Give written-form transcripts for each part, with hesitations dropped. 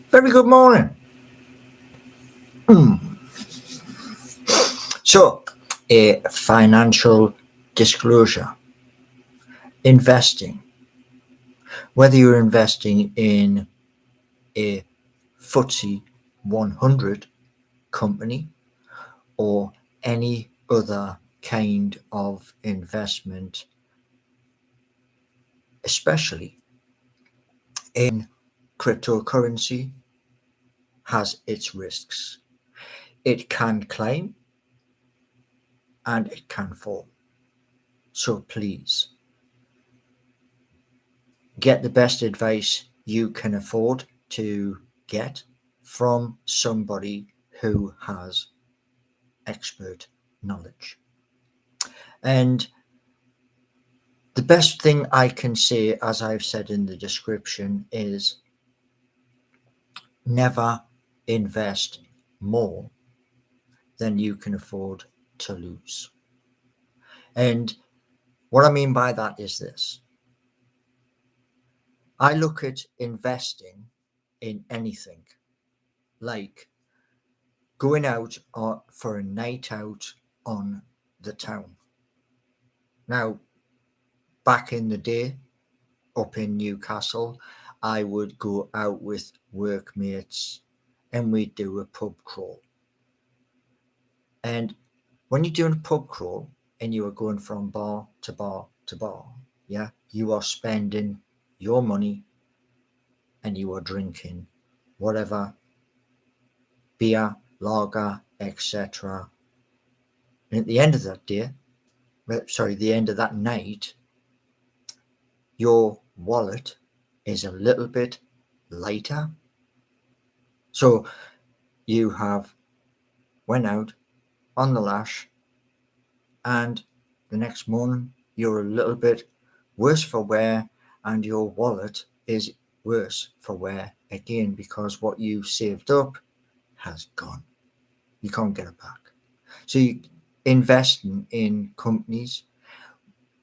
Very good morning. So, a financial disclosure. Investing. Whether you're investing in a FTSE 100 company or any other kind of investment, especially in cryptocurrency, has its risks. It can climb and it can fall. So please get the best advice you can afford to get from somebody who has expert knowledge. And the best thing I can say, as I've said in the description, is never invest more than you can afford to lose. And what I mean by that is this. I look at investing in anything like going out for a night out on the town. Now, back in the day, up in Newcastle, I would go out with workmates and we'd do a pub crawl. And when you're doing a pub crawl and you are going from bar to bar to bar, yeah, you are spending your money and you are drinking whatever beer, lager, etc. And at the end of that day, the end of that night, your wallet is a little bit lighter. So you have went out on the lash and the next morning you're a little bit worse for wear and your wallet is worse for wear again because what you saved up has gone. You can't get it back. So you investing in companies.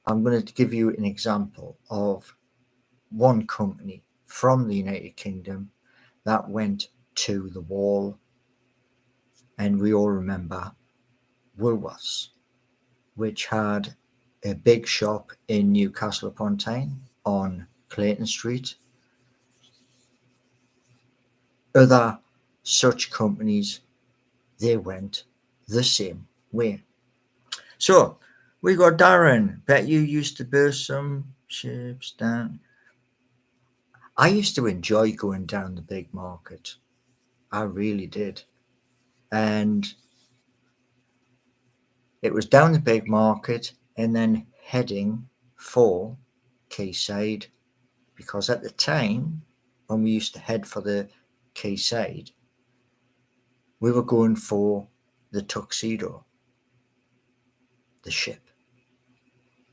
I'm going to give you an example of one company from the United Kingdom that went to the wall, and we all remember Woolworths, which had a big shop in Newcastle upon Tyne on Clayton Street. Other such companies, they went the same way. So we got Darren. Bet you used to burst some ships down. I used to enjoy going down the big market. I really did. And it was down the big market and then heading for Quayside, because at the time when we used to head for the Quayside, we were going for the Tuxedo, the ship,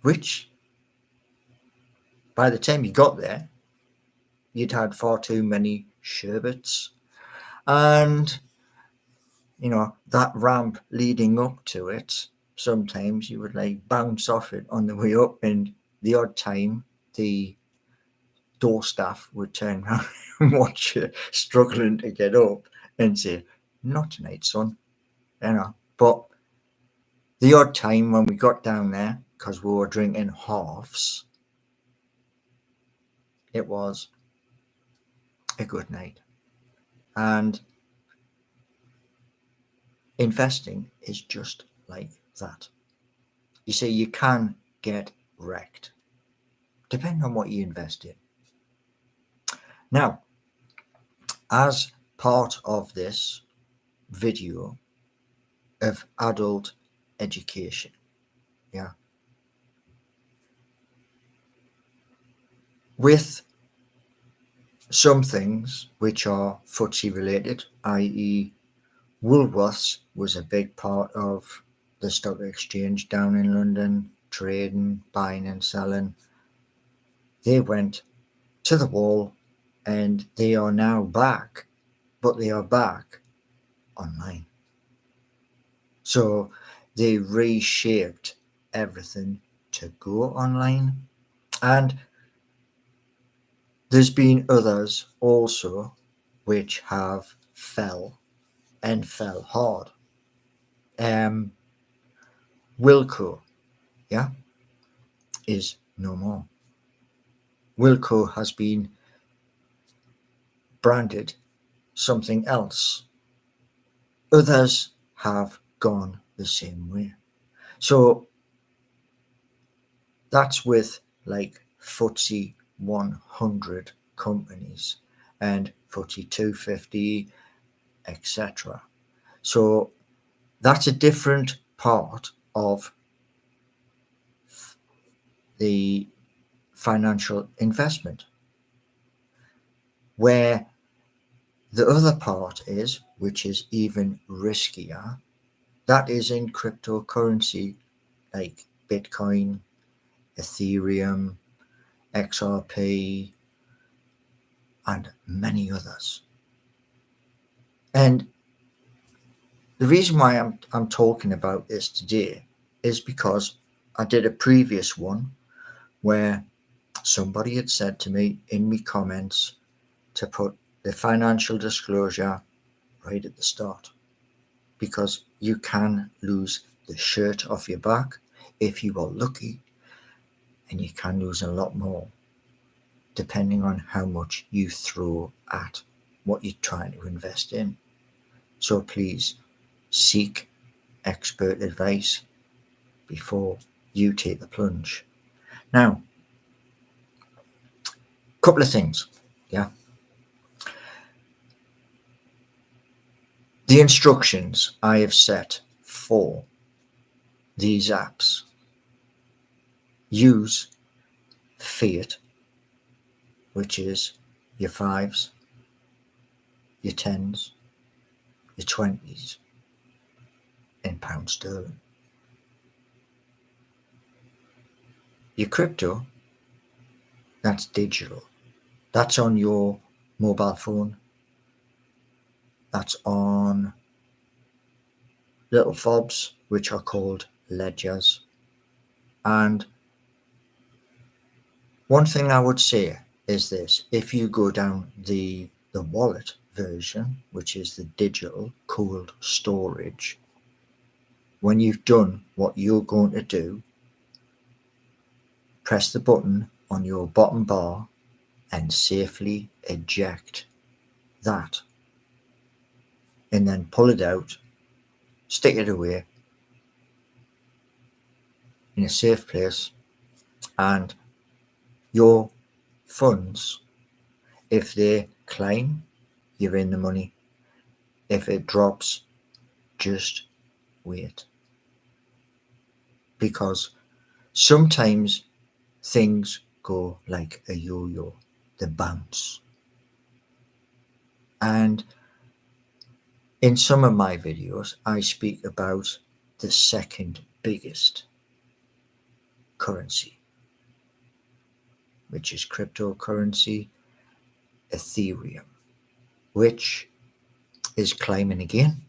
which by the time you got there, you'd had far too many sherbets. And, that ramp leading up to it, sometimes you would like bounce off it on the way up, and the odd time the door staff would turn around and watch you struggling to get up and say, "Not tonight, son." But the odd time when we got down there, because we were drinking halves, it was a good night. And investing is just like that. You see, you can get wrecked, depending on what you invest in. Now, as part of this video of adult education, with some things which are FTSE related, i.e. Woolworths was a big part of the stock exchange down in London, trading, buying and selling. They went to the wall and they are now back, but they are back online. So they reshaped everything to go online. And there's been others also which have fell and fell hard. Wilco, yeah, is no more. Wilco has been branded something else. Others have gone the same way. So that's with like FTSE 100 companies and FTSE 250, etc. So that's a different part of the financial investment, where the other part is, which is even riskier, that is in cryptocurrency like Bitcoin, Ethereum, XRP, and many others. And the reason why I'm talking about this today is because I did a previous one where somebody had said to me in my comments to put the financial disclosure right at the start, because you can lose the shirt off your back if you are lucky, and you can lose a lot more depending on how much you throw at what you're trying to invest in. So please seek expert advice before you take the plunge. Now, a couple of things. Yeah. The instructions I have set for these apps use fiat, which is your fives, your tens, your 20s in pound sterling. Your crypto, that's digital. That's on your mobile phone. That's on little fobs, which are called ledgers. And one thing I would say is this: if you go down the wallet version, which is the digital cold storage, when you've done what you're going to do, press the button on your bottom bar and safely eject that, and then pull it out, stick it away in a safe place, and your funds, if they climb, you're in the money. If it drops, just wait, because sometimes things go like a yo-yo, they bounce. And in some of my videos, I speak about the second biggest currency, which is cryptocurrency, Ethereum, which is climbing again.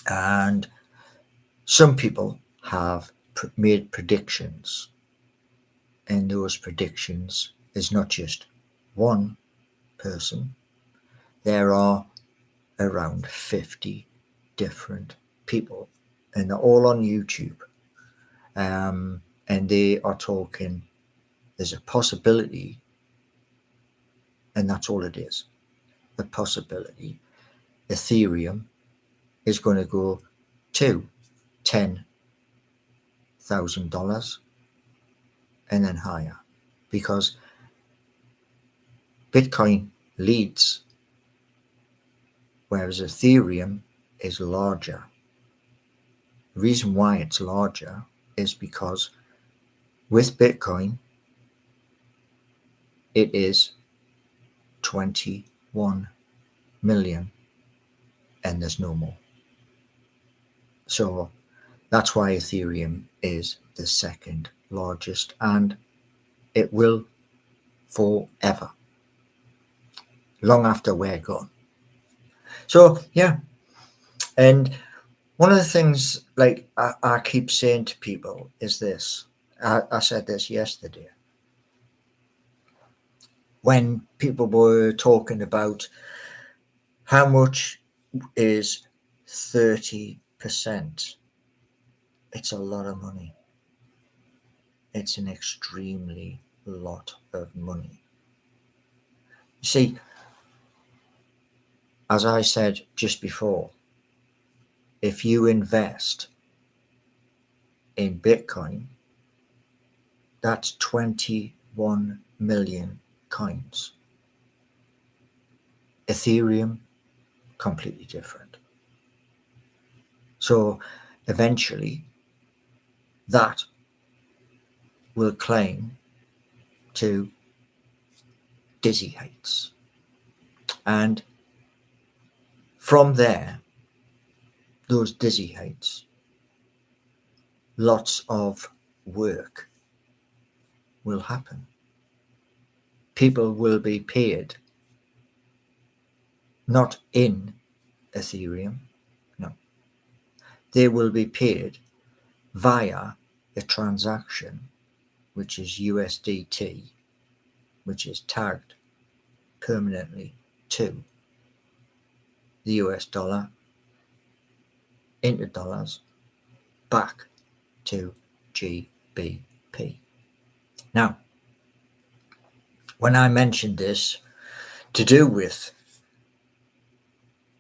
And some people have made predictions, and those predictions is not just one person. There are around 50 different people, and they're all on YouTube. And they are talking, there's a possibility, and that's all it is, a possibility. Ethereum is going to go to $10,000 and then higher, because Bitcoin leads, whereas Ethereum is larger. The reason why it's larger is because with Bitcoin, it is 21 million and there's no more. So that's why Ethereum is the second largest, and it will forever, long after we're gone. So yeah, and one of the things like I keep saying to people is this. I said this yesterday. when people were talking about how much is 30%, it's a lot of money. It's an extremely lot of money. You see, as I said just before, if you invest in Bitcoin, that's 21 million coins. Ethereum, completely different. So eventually, that will claim to dizzy heights. And from there, those dizzy heights, lots of work will happen. People will be paid not in Ethereum, no. They will be paid via a transaction which is USDT, which is tagged permanently to the US dollar, into dollars, back to GBP. Now, when I mentioned this to do with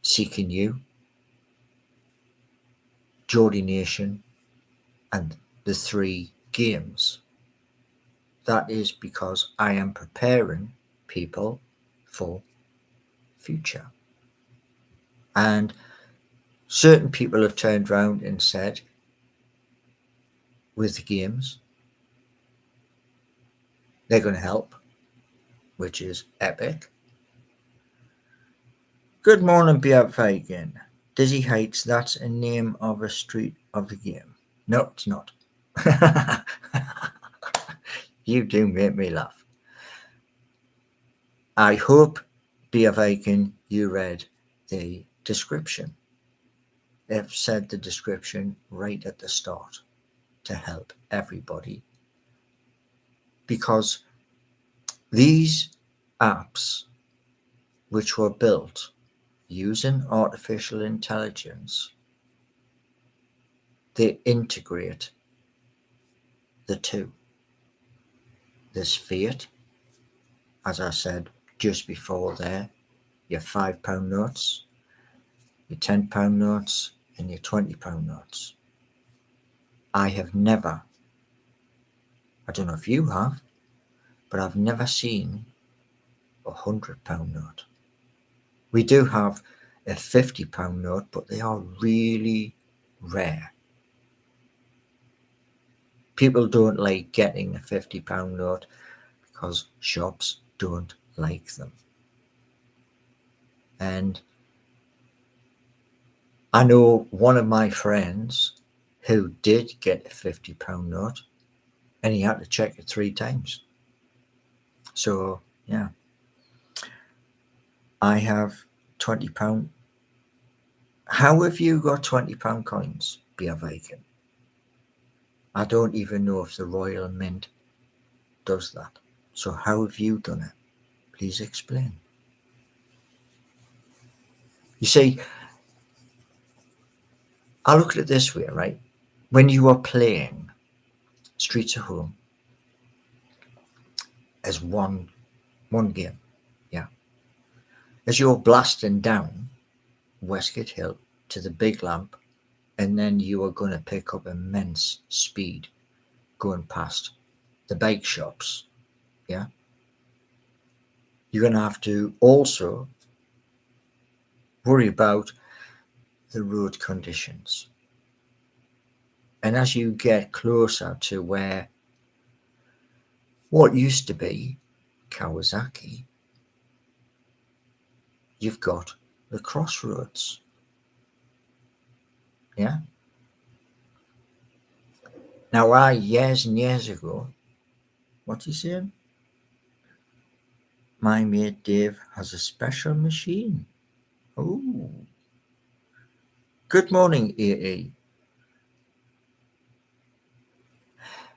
Seeking You, Geordie Nation, and the 3 games, that is because I am preparing people for future. And certain people have turned around and said, with the games, they're going to help, which is epic. Good morning, Beer Fagan. Dizzy Heights, that's a name of a street of the game. No, it's not. You do make me laugh. I hope, Beer Fagan, you read the description. They've said the description right at the start to help everybody, because these apps, which were built using artificial intelligence, they integrate the two. There's fiat, as I said just before there, your £5 notes, your £10 notes, and your £20 notes. I have never, I don't know if you have, but I've never seen a £100 note. We do have a £50 note, but they are really rare. People don't like getting a £50 note because shops don't like them. And I know one of my friends who did get a £50 note, and he had to check it 3 times. So, yeah. I have £20. How have you got £20 coins, Beer Viking? I don't even know if the Royal Mint does that. So how have you done it? Please explain. You see, I look at it this way, right? When you are playing Streets of Home as one game, yeah, as you're blasting down Westgate Hill to the big lamp, and then you are going to pick up immense speed going past the bike shops, yeah, you're going to have to also worry about the road conditions. And as you get closer to where what used to be Kawasaki, you've got the crossroads. Yeah. Now, years and years ago, what you saying? My mate Dave has a special machine. Oh. Good morning, AA.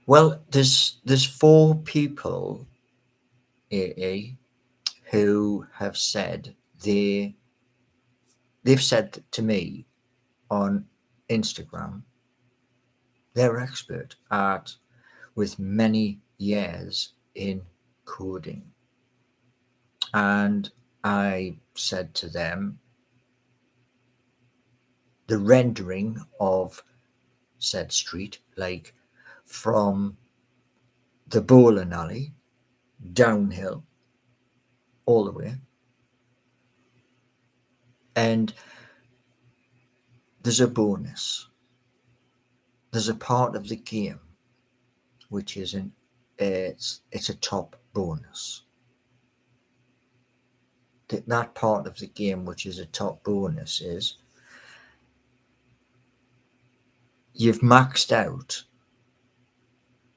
Well, there's 4 people, AA, who have said they've said to me on Instagram, they're expert at, with many years in coding. And I said to them, the rendering of said street, like from the bowling alley downhill all the way, and there's a bonus. There's a part of the game which is it's a top bonus. That part of the game which is a top bonus is you've maxed out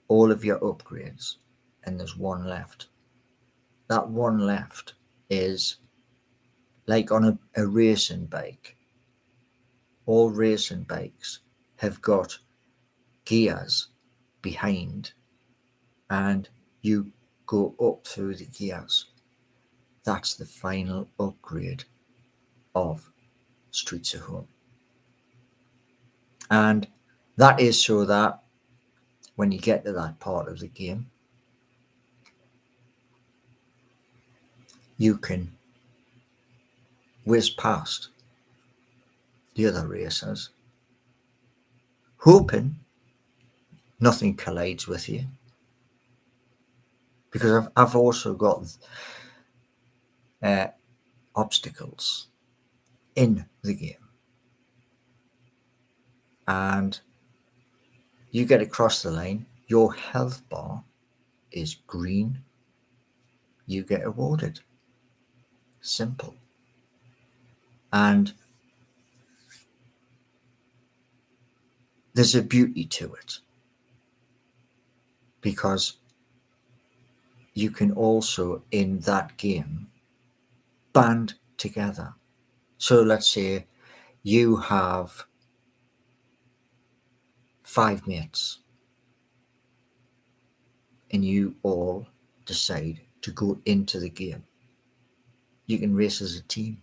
all of your upgrades and there's one left. That one left is like on a racing bike. All racing bikes have got gears behind and you go up through the gears. That's the final upgrade of Streets of Home. And that is so that when you get to that part of the game, you can whiz past the other racers, hoping nothing collides with you. Because I've also got obstacles in the game. And you get across the lane, your health bar is green, you get awarded. Simple. And there's a beauty to it because you can also in that game band together. So let's say you have 5 mates and you all decide to go into the game. You can race as a team.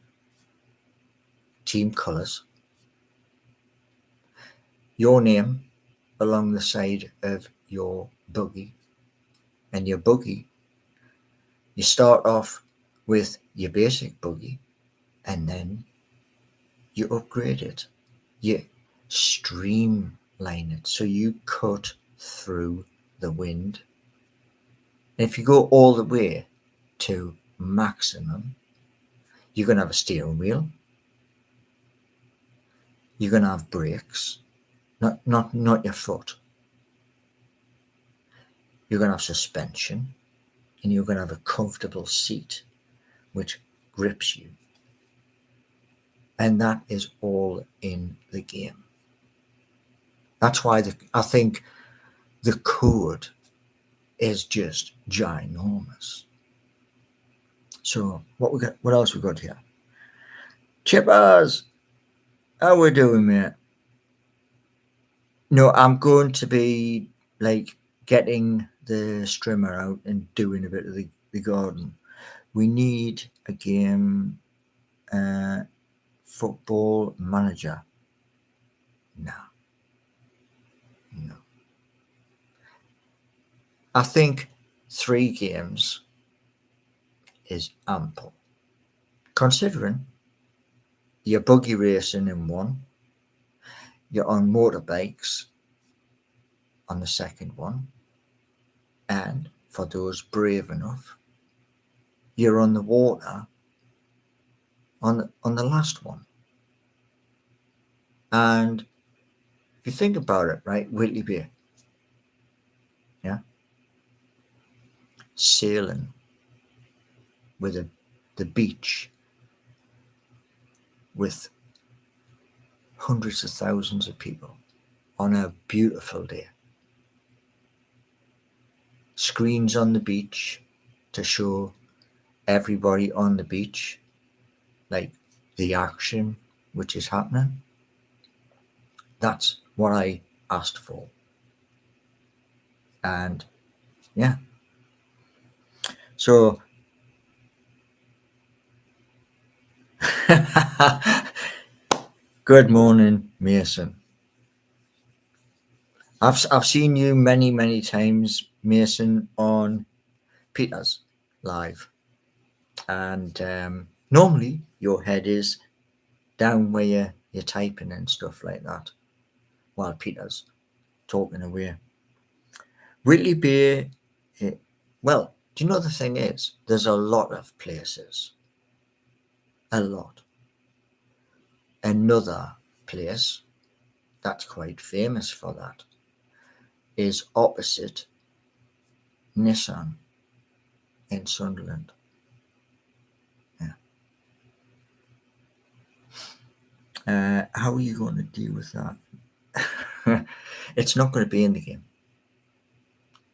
Team colours. Your name along the side of your buggy. And your buggy, you start off with your basic buggy and then you upgrade it. You streamline it so you cut through the wind. And if you go all the way to maximum, you're going to have a steering wheel. You're going to have brakes, not your foot. You're going to have suspension, and you're going to have a comfortable seat which grips you. And that is all in the game. That's why I think the code is just ginormous. So what else we got here? Chippers, how we doing, mate? No, I'm going to be like getting the strimmer out and doing a bit of the garden. We need a game, football manager. No. I think 3 games is ample. Considering you're buggy racing in one, you're on motorbikes on the second one, and for those brave enough, you're on the water on the last one. And if you think about it, right, Whitley Bay, yeah, sailing with the beach with hundreds of thousands of people on a beautiful day. Screens on the beach to show everybody on the beach, like the action which is happening. That's what I asked for. And yeah. So Good morning, Mason. I've seen you many times, Mason, on Peter's live, and normally your head is down where you're typing and stuff like that, while Peter's talking away. Whitley Bay, well, do you know the thing is, there's a lot of places, a lot. Another place that's quite famous for that is opposite Nissan in Sunderland. Yeah. How are you going to deal with that? It's not going to be in the game.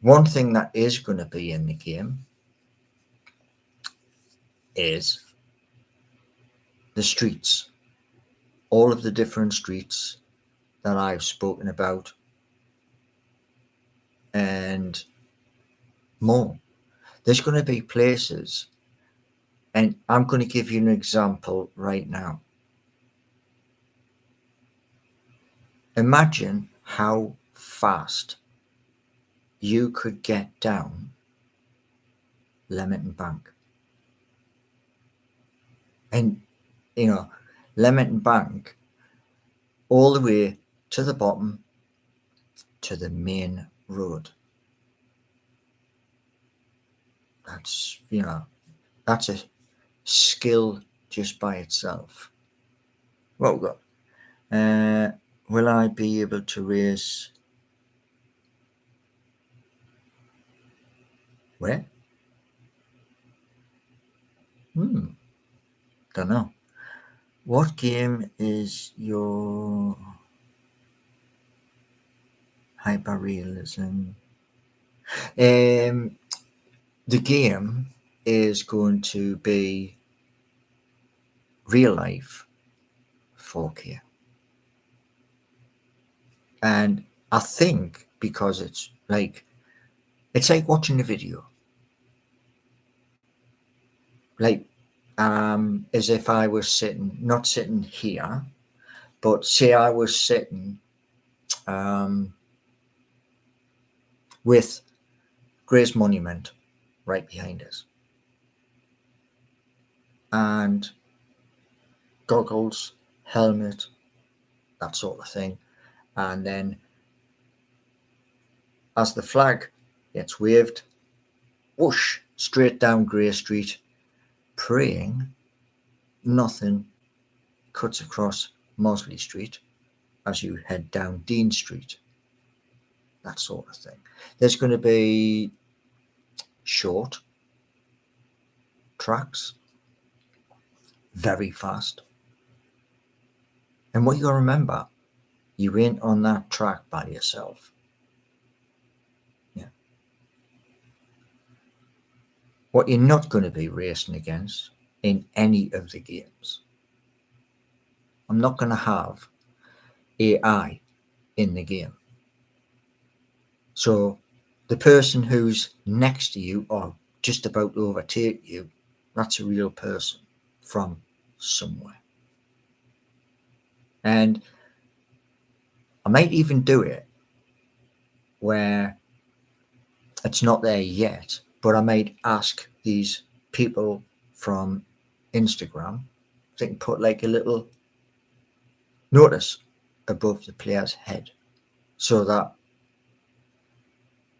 One thing that is going to be in the game is the streets. All of the different streets that I've spoken about and more. There's going to be places, and I'm going to give you an example right now. Imagine how fast you could get down Leamington Bank. And, Leamington Bank all the way to the bottom to the main road. That's a skill just by itself. What we got? Will I be able to race? Where? Don't know. What game is your hyperrealism? The game is going to be real life 4K. And I think because it's like watching a video. Like as if I was not sitting here, but say I was sitting with Gray's Monument right behind us. And goggles, helmet, that sort of thing. And then as the flag gets waved, whoosh, straight down Grey Street, praying nothing cuts across Mosley Street as you head down Dean Street. That sort of thing. There's going to be short tracks, very fast. And what you got to remember, you ain't on that track by yourself. Yeah. What you're not going to be racing against in any of the games. I'm not going to have AI in the game. So the person who's next to you or just about to overtake you, that's a real person from somewhere. And I might even do it where it's not there yet, but I might ask these people from Instagram if they can put like a little notice above the player's head so that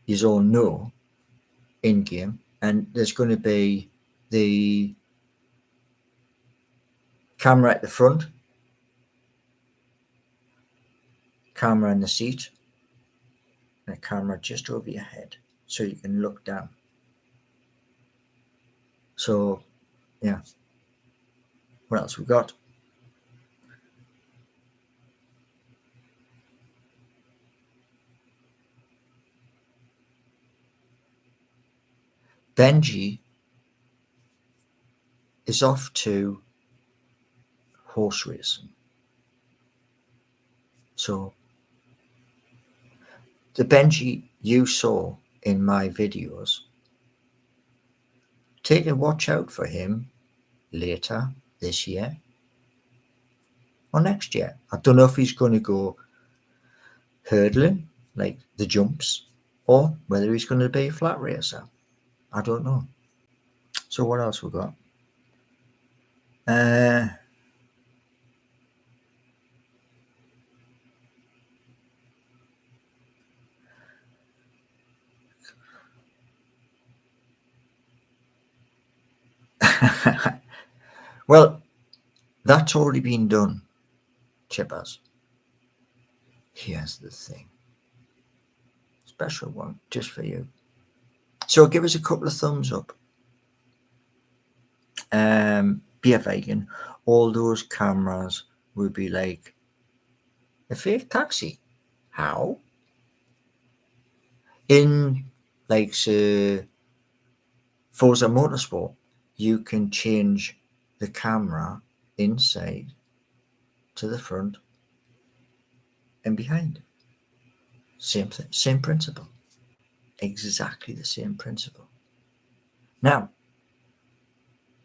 you all know in game. And there's going to be the camera at the front, camera in the seat, and a camera just over your head so you can look down. So, yeah. What else we got? Benji is off to horse racing. So the Benji you saw in my videos, take a watch out for him later this year or next year. I don't know if he's going to go hurdling, like the jumps, or whether he's going to be a flat racer. I don't know. So what else we got? Well, that's already been done, Chippers. Here's the thing. Special one just for you. So give us a couple of thumbs up. Be a vegan. All those cameras will be like a fake taxi. How? In like say Forza Motorsport, you can change the camera inside to the front and behind. Same principle. Exactly the same principle. Now,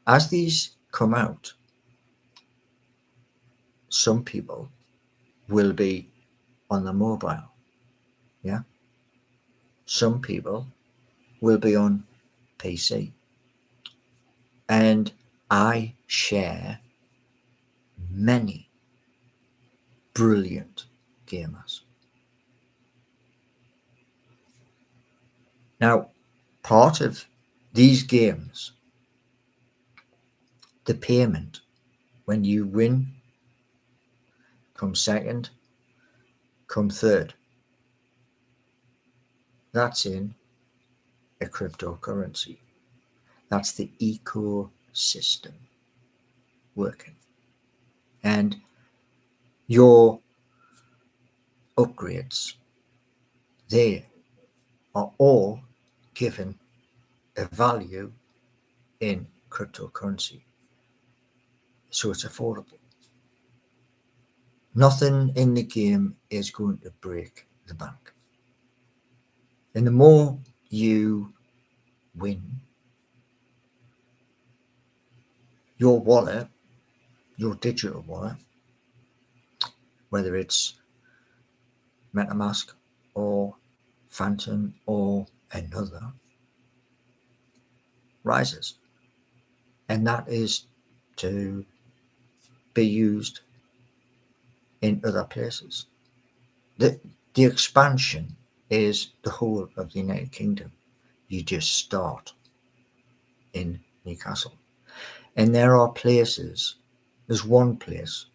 as these come out, some people will be on the mobile. Yeah. Some people will be on PC. And I share many brilliant gamers. Now, part of these games, the payment when you win, come second, come third, that's in a cryptocurrency. That's the ecosystem working. And your upgrades, they are all given a value in cryptocurrency. So it's affordable. Nothing in the game is going to break the bank. And the more you win, your wallet, your digital wallet, whether it's MetaMask or Phantom or another, rises. And that is to be used in other places. The expansion is the whole of the United Kingdom. You just start in Newcastle. And there are places, there's one place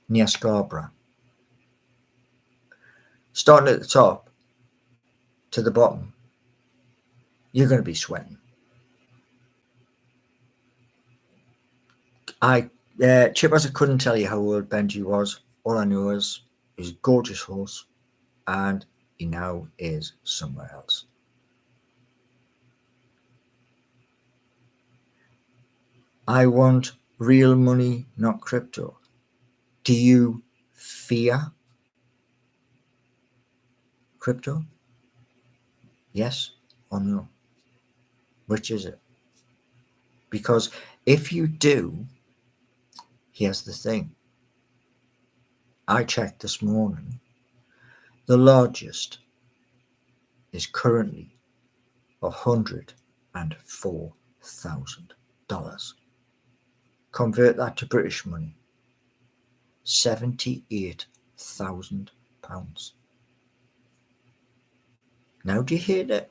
near Scarborough, starting at the top to the bottom, you're going to be sweating. Chippers, I couldn't tell you how old Benji was. All I know is he's a gorgeous horse and he now is somewhere else. I want real money, not crypto. Do you fear crypto? Yes or no? Which is it? Because if you do, here's the thing. I checked this morning. The largest is currently $104,000. Convert that to British money. £78,000. Now do you hear that?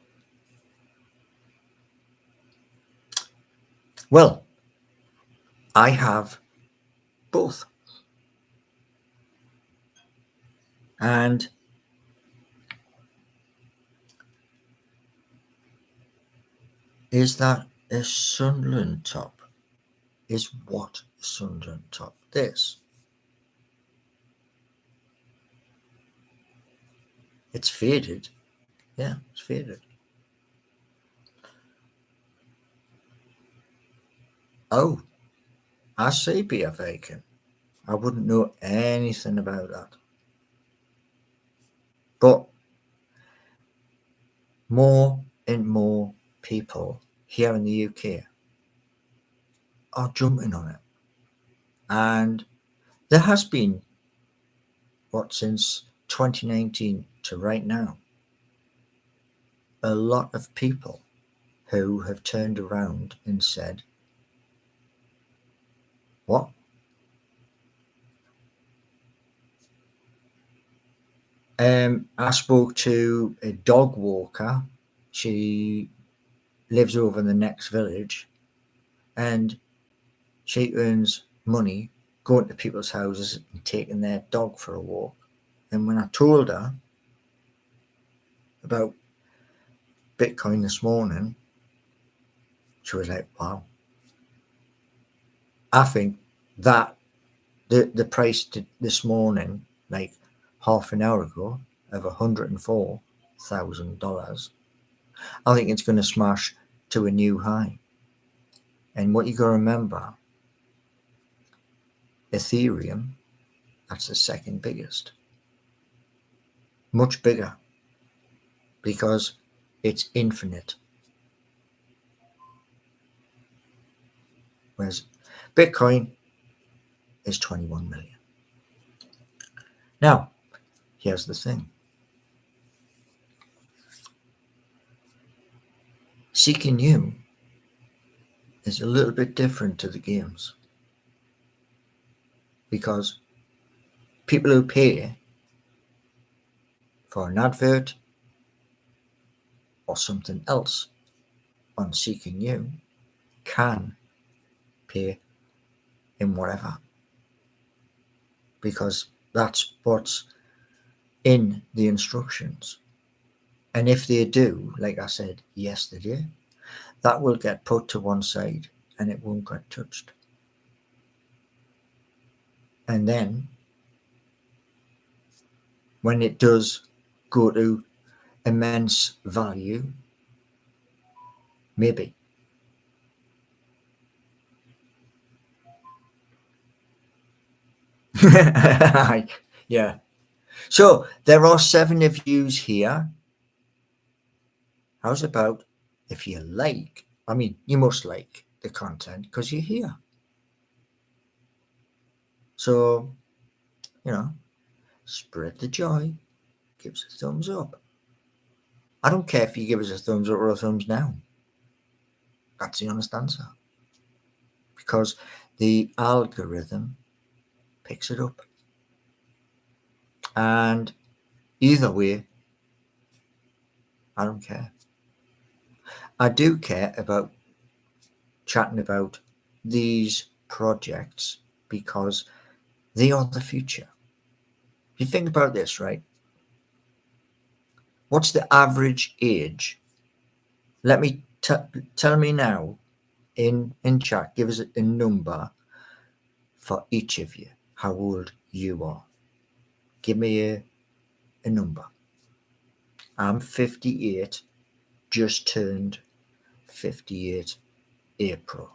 Well, I have both. And is that a Sunderland top? Is what a Sunderland top? This. It's faded. Yeah, it's faded. Oh, I see, be a vacant. I wouldn't know anything about that. But more and more people here in the UK are jumping on it. And there has been, since 2019 to right now, a lot of people who have turned around and said, what? I spoke to a dog walker. She lives over in the next village, and she earns money going to people's houses and taking their dog for a walk. And when I told her about Bitcoin this morning, she was like, wow. I think that the price this morning, like half an hour ago, of $104,000, I think it's going to smash to a new high. And what you got to remember, Ethereum, that's the second biggest. Much bigger, because it's infinite. Whereas Bitcoin is 21 million. Now, here's the thing. Seeking You is a little bit different to the games, because people who pay for an advert or something else on Seeking You can pay in whatever, because that's what's in the instructions. And if they do, like I said yesterday, that will get put to one side and it won't get touched. And then when it does go to immense value, maybe. Yeah. So there are 7 of yous here. How's about, if you like, I mean, you must like the content because you're here. So, spread the joy, give us a thumbs up. I don't care if you give us a thumbs up or a thumbs down. That's the honest answer. Because the algorithm picks it up. And either way, I don't care. I do care about chatting about these projects because they are the future. If you think about this, right? What's the average age? Let me tell me now in chat. Give us a number for each of you. How old you are? Give me a number. I'm 58. Just turned 58 April.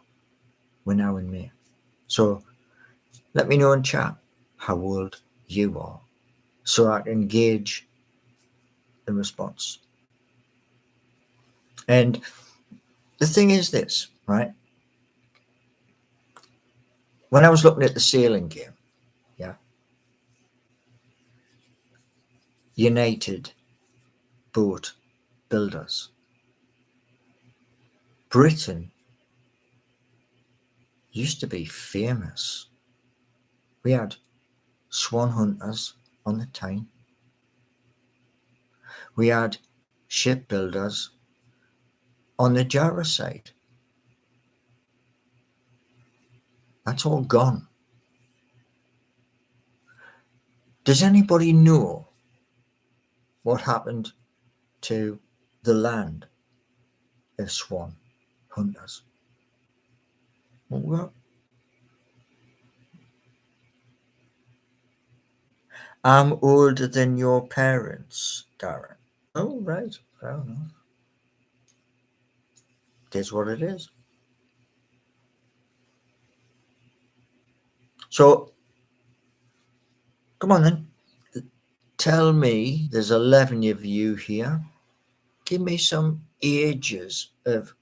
We're now in May. So let me know in chat how old you are so I can gauge the response. And the thing is this, right? When I was looking at the sailing game, yeah, United Boat Builders, Britain used to be famous. We had swan hunters on the Tyne. We had shipbuilders on the Jarrah side. That's all gone. Does anybody know what happened to the land of swan hunters? Well, I'm older than your parents, Darren. Oh, right. Fair enough. It is what it is. So, come on then. Tell me, there's 11 of you here. Give me some ages of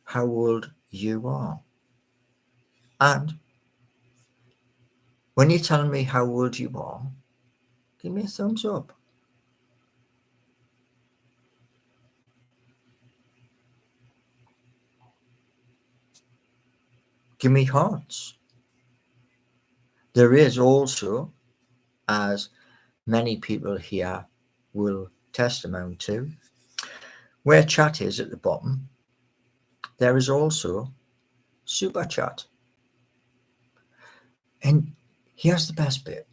how old you are. And when you're telling me how old you are, give me a thumbs up. Give me hearts. There is also, as many people here will testimony to, where chat is at the bottom, there is also super chat. And here's the best bit.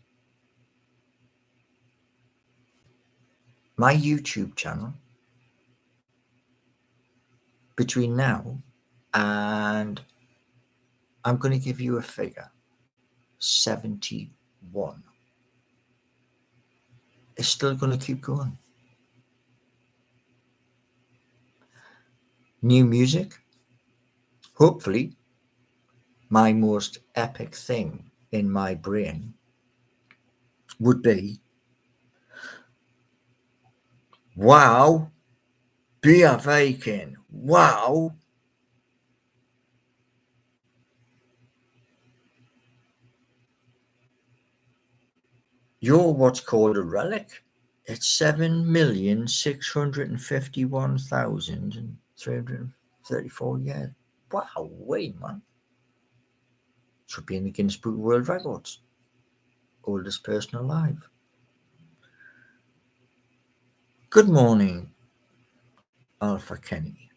My YouTube channel, between now and, I'm going to give you a figure, 71. It's still going to keep going. New music. Hopefully, my most epic thing in my brain would be, wow, beer Viking, wow. You're what's called a relic. It's 7,651,334 years. Wow, wait, man. Should be in the Guinness Book of World Records. Oldest person alive. Good morning, Alpha Kenny.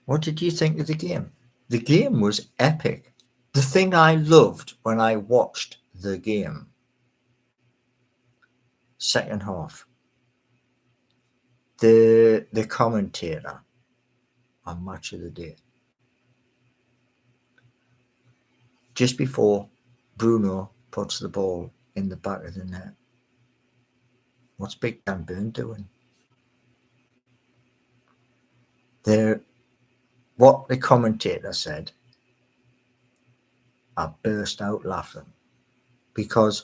What did you think of the game? The game was epic. The thing I loved when I watched the game, second half, the commentator on Match of the Day, just before Bruno puts the ball in the back of the net. What's Big Dan Burn doing? What the commentator said, I burst out laughing, because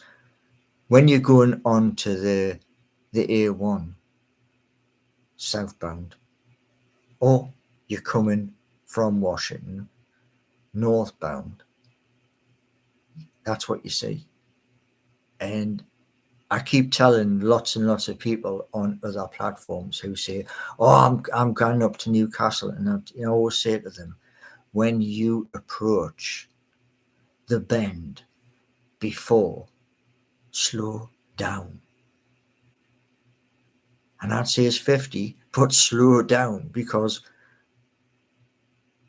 when you're going on to the A1 southbound, or you're coming from Washington northbound, that's what you see. And I keep telling lots and lots of people on other platforms who say, "Oh, I'm going up to Newcastle," and I always say to them, when you approach the bend before, slow down. And I'd say it's 50, but slow down, because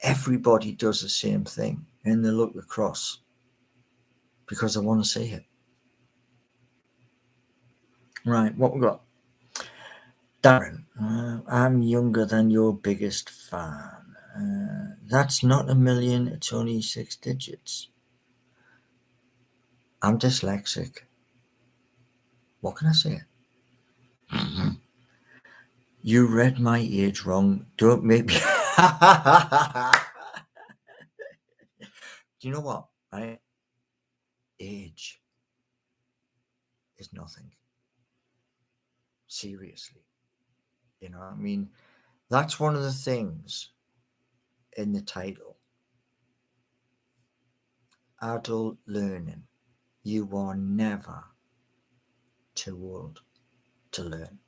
everybody does the same thing and they look across because I want to see it. Right, what we got? Darren, I'm younger than your biggest fan. That's not a million, it's only 6 digits. I'm dyslexic. What can I say? You read my age wrong. Don't make me. Do you know what? Right? Age is nothing. Seriously. I mean, that's one of the things in the title. Adult learning. You are never too old to learn.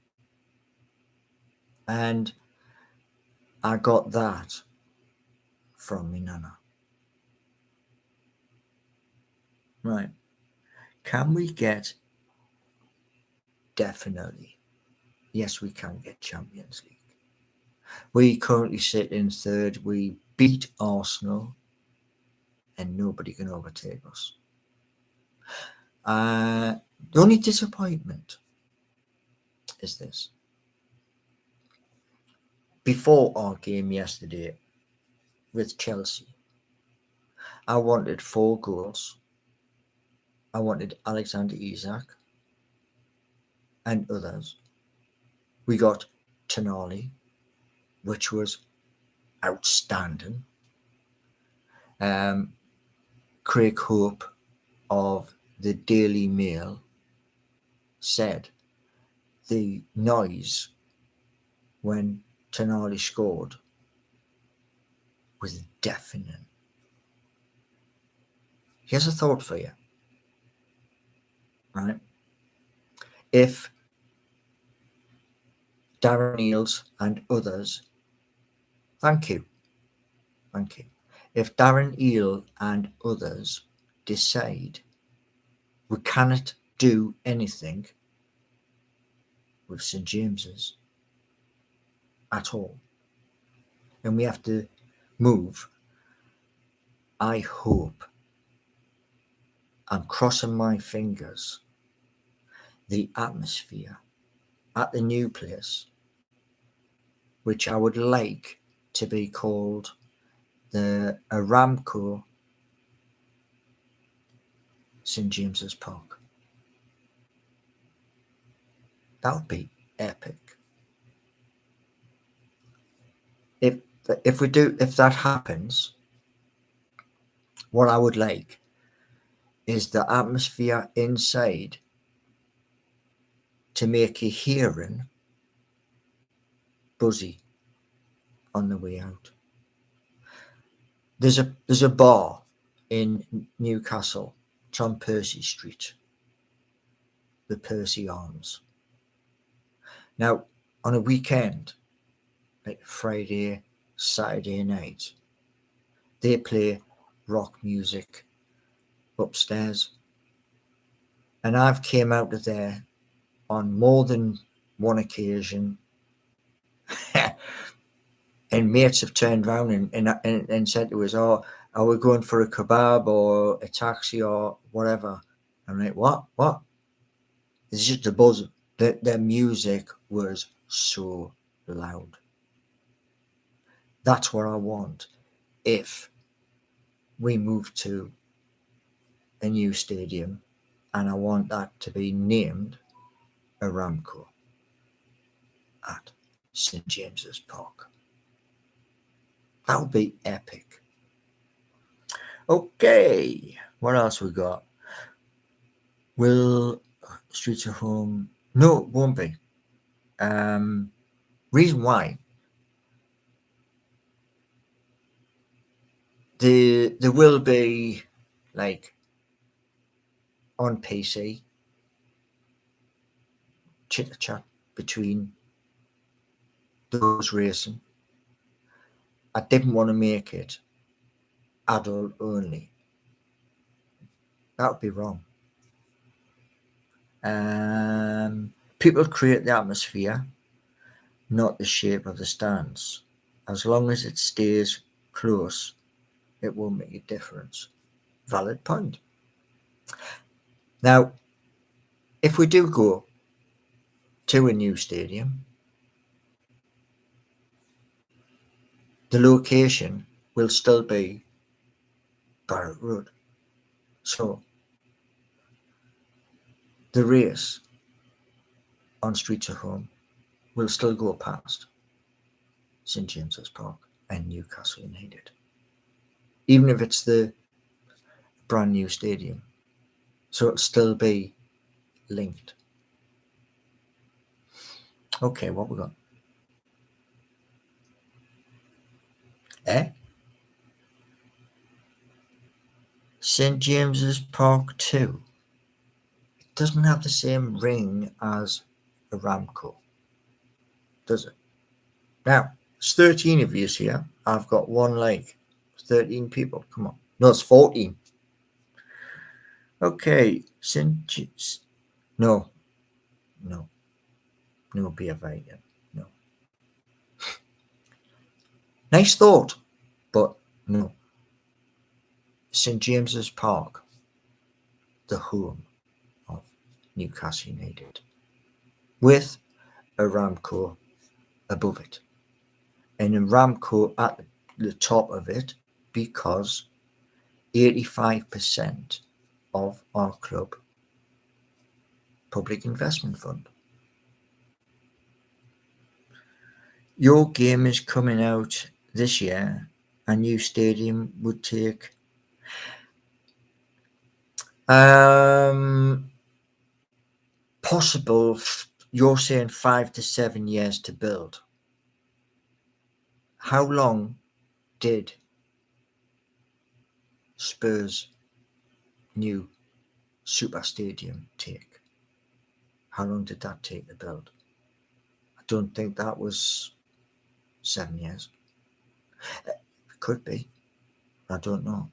And I got that from my nana. Right. Can we get, definitely, yes, we can get Champions League. We currently sit in third. We beat Arsenal and nobody can overtake us. The only disappointment is this. Before our game yesterday with Chelsea, I wanted 4 goals. I wanted Alexander Isak and others. We got Tonali, which was outstanding. Craig Hope of the Daily Mail said the noise when Tonali scored was deafening. Here's a thought for you, right? If Darren Eales and others, thank you. If Darren Eel and others decide we cannot do anything with St James's at all, and we have to move, I hope, I'm crossing my fingers, the atmosphere at the new place, which I would like to be called the Aramco St James's Park. That would be epic. If that happens, what I would like is the atmosphere inside to make you hearing buzzy on the way out. There's a bar in Newcastle. It's on Percy Street, the Percy Arms. Now, on a weekend, like Friday, Saturday night, they play rock music upstairs. And I've came out of there on more than one occasion. And mates have turned around and said to us, "Oh, are we going for a kebab or a taxi or whatever?" I'm like, what? It's just a buzz. Their music was so loud. That's what I want if we move to a new stadium, and I want that to be named Aramco at St James's Park. That would be epic. Okay, what else we got? Will Streets of Home? No, it won't be. Reason why? There will be, like, on PC, chitter chat between those racing. I didn't want to make it adult only. That would be wrong. People create the atmosphere, not the shape of the stands. As long as it stays close, it will make a difference. Valid point. Now, if we do go to a new stadium, the location will still be Barrett Road. So, the race on Streets of Home will still go past St James's Park and Newcastle United, even if it's the brand new stadium. So it'll still be linked. Okay, what we got? St James's Park 2. It doesn't have the same ring as Aramco, does it? Now, it's 13 of you here. I've got one like. 13 people. Come on. No, it's 14. Okay, St. James. No, be a vegan. No. Nice thought, but no. St James's Park, the home of Newcastle United, with Aramco above it, and Aramco at the top of it, because 85% of our club public investment fund. Your game is coming out this year. A new stadium would take possible, you're saying 5 to 7 years to build. How long did Spurs new super stadium take? How long did that take to build? I don't think that was 7 years. It could be. I don't know.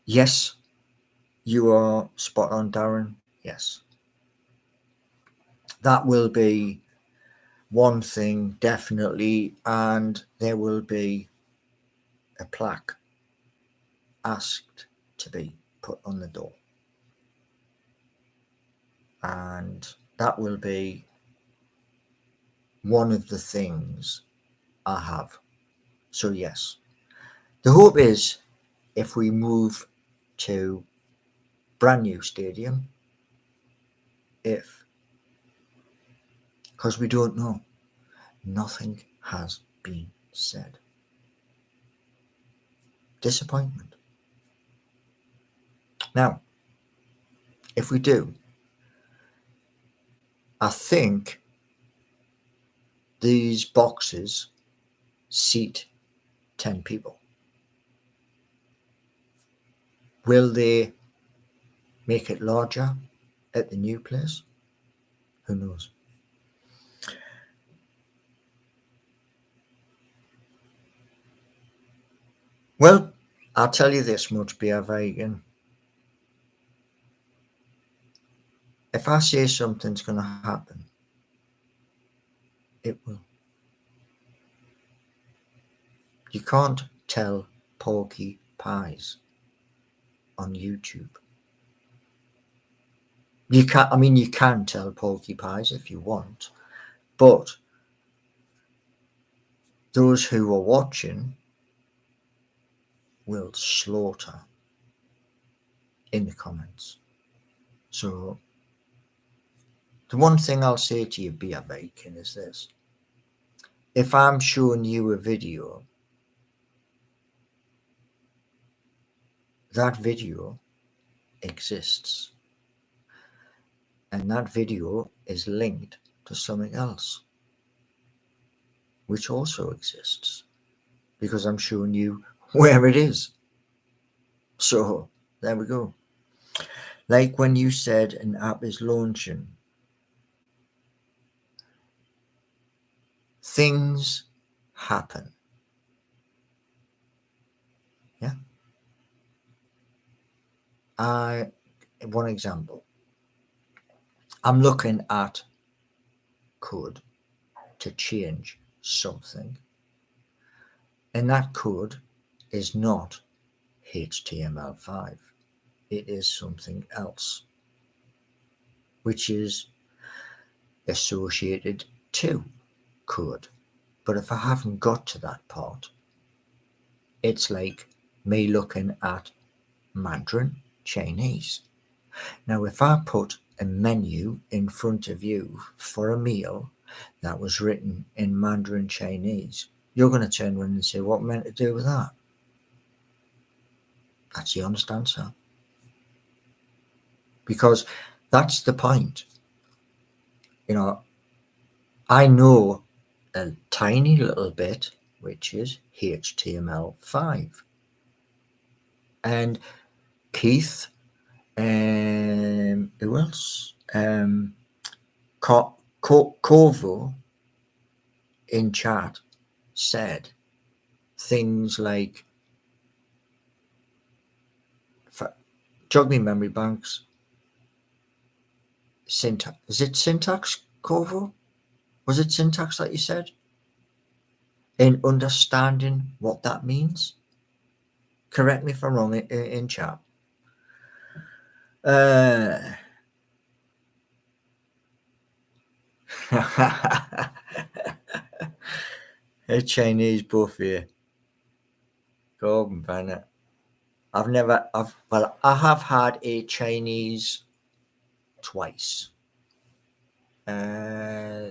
Yes, you are spot on, Darren. Yes. That will be one thing, definitely, and there will be a plaque asked to be put on the door. And that will be one of the things I have. So, yes, the hope is if we move to brand new stadium, because we don't know, nothing has been said. Disappointment. Now, if we do, I think these boxes seat 10 people. Will they make it larger at the new place? Who knows? Well, I'll tell you this much, Beer Vegan. If I say something's going to happen, it will. You can't tell porky pies on YouTube. You can't. I mean, you can tell porky pies if you want, but those who are watching will slaughter in the comments. So the one thing I'll say to you, Beer Bacon, is this. If I'm showing you a video, that video exists. And that video is linked to something else, which also exists, because I'm showing you where it is. So there we go. Like when you said an app is launching, things happen. Yeah. One example. I'm looking at code to change something, and that code is not HTML5. It is something else, which is associated to code. But if I haven't got to that part, it's like me looking at Mandarin Chinese. Now, if I put a menu in front of you for a meal that was written in Mandarin Chinese, you're going to turn around and say, what am I meant to do with that? That's the honest answer. Because that's the point. You know, I know a tiny little bit, which is HTML5. And Keith, who else? Corvo in chat said things like, jog me memory banks, syntax. Is it syntax, Corvo? Was it syntax that you said? In understanding what that means? Correct me if I'm wrong in chat. A Chinese buffet. Gordon Bennett. I have had a Chinese twice.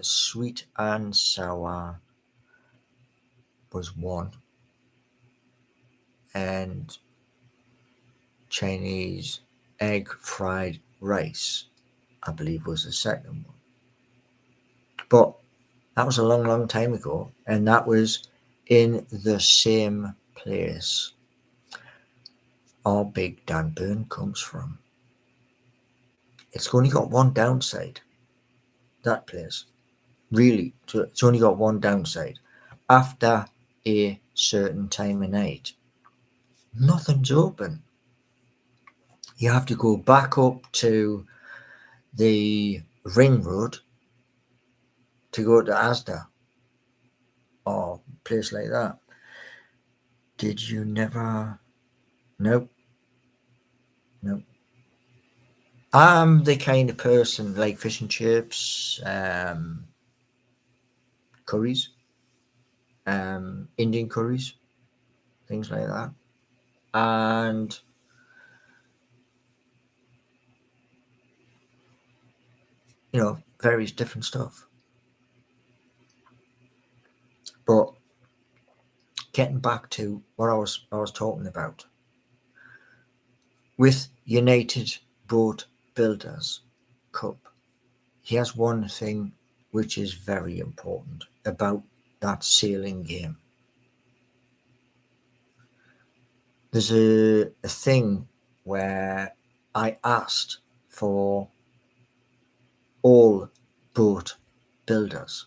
Sweet and sour was one, and Chinese egg fried rice, I believe, was the second one. But that was a long, long time ago, and that was in the same place our big Dan Burn comes from. It's only got one downside, that place. Really, it's only got one downside. After a certain time of night, nothing's open. You have to go back up to the ring road to go to Asda or a place like that. Did you never? Nope. Nope. I'm the kind of person like fish and chips, curries, Indian curries, things like that, and various different stuff. But getting back to what I was talking about with United Boat Builders Cup, here's one thing which is very important about that sailing game. There's a thing where I asked for all boat builders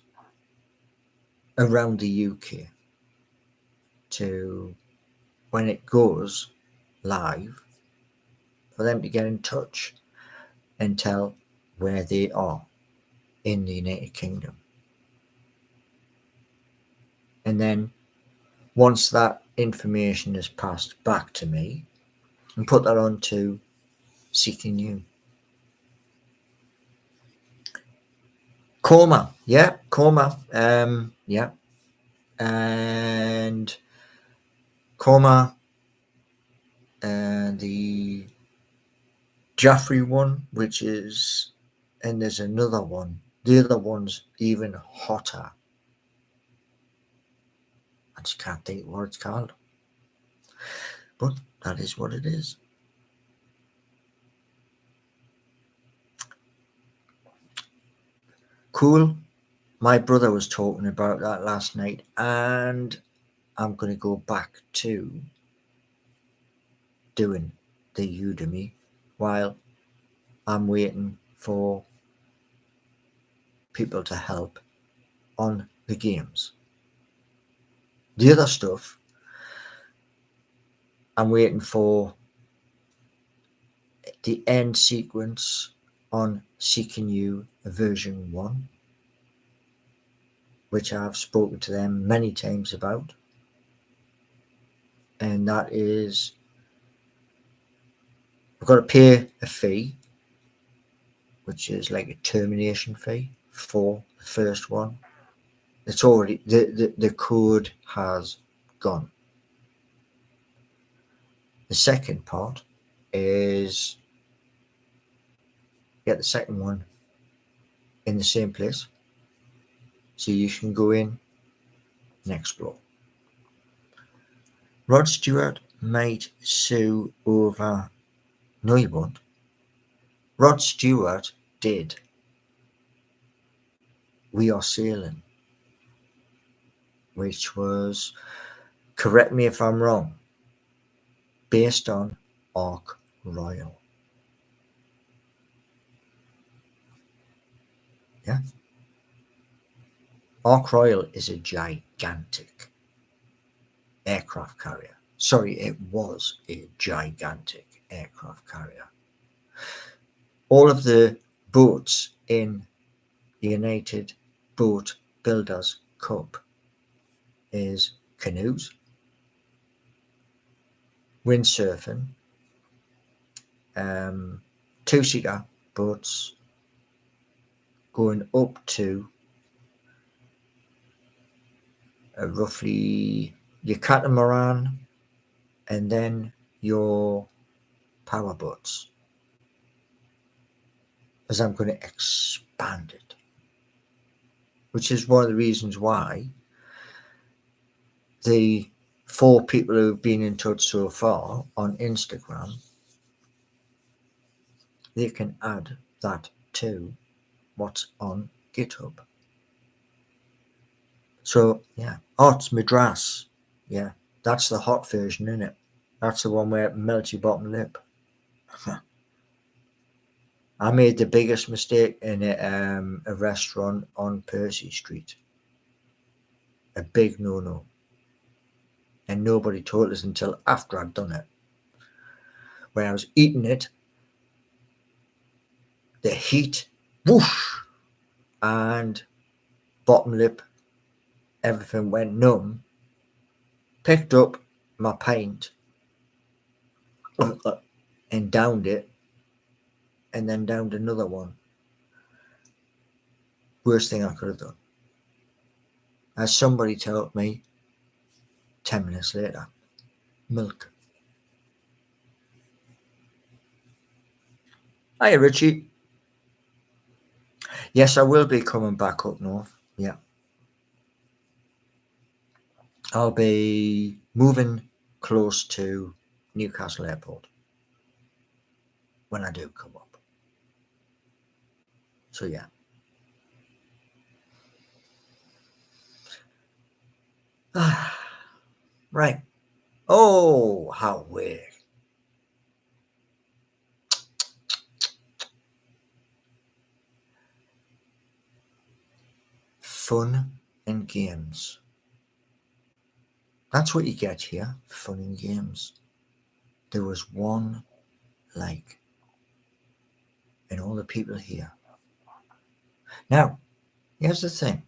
around the UK to, when it goes live, for them to get in touch and tell where they are in the United Kingdom. And then once that information is passed back to me, and put that on to Seeking You. Coma, yeah, yeah. And Coma, the Jaffrey one, which is, and there's another one. The other one's even hotter. I just can't think what it's called. But that is what it is. Cool. My brother was talking about that last night, and I'm going to go back to doing the Udemy while I'm waiting for people to help on the games. The other stuff, I'm waiting for the end sequence on Seeking You version 1, which I've spoken to them many times about. And that is, I've got to pay a fee, which is like a termination fee for the first one. It's already, the code has gone. The second part is get the second one in the same place, so you can go in and explore. Rod Stewart might sue over. No, you won't. Rod Stewart did We Are Sailing, which was, correct me if I'm wrong, based on Ark Royal. Yeah. Ark Royal is a gigantic aircraft carrier. Sorry, it was a gigantic aircraft carrier. All of the boats in the United Boat Builders Cup is canoes, windsurfing, two-seater boats going up to roughly your catamaran and then your power boats, as I'm going to expand it, which is one of the reasons why the 4 people who've been in touch so far on Instagram, they can add that to what's on GitHub. So yeah, it's Madras. Yeah, that's the hot version, isn't it? That's the one where it melts your bottom lip. I made the biggest mistake in a restaurant on Percy Street. A big no-no. And nobody told us until after I'd done it. When I was eating it, the heat, whoosh, and bottom lip, everything went numb. Picked up my pint and downed it, and then downed another one. Worst thing I could have done. As somebody told me 10 minutes later, milk. Hi, Richie. Yes, I will be coming back up north. Yeah. I'll be moving close to Newcastle Airport when I do come up. So, yeah. Right. Oh, how weird. Fun and games. That's what you get here, fun and games. There was one like, and all the people here. Now, here's the thing.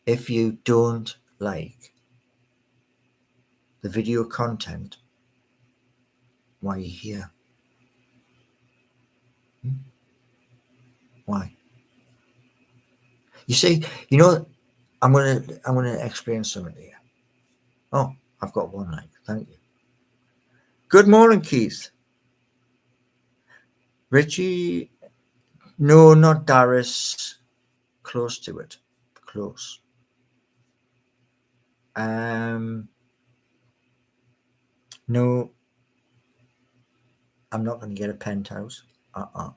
If you don't like the video content, why are you here? Why? You see, you know, I'm gonna explain something here. Oh, I've got one like. Thank you. Good morning, Keith. Richie, no, not Darius. Close to it. Close. No, I'm not going to get a penthouse. No.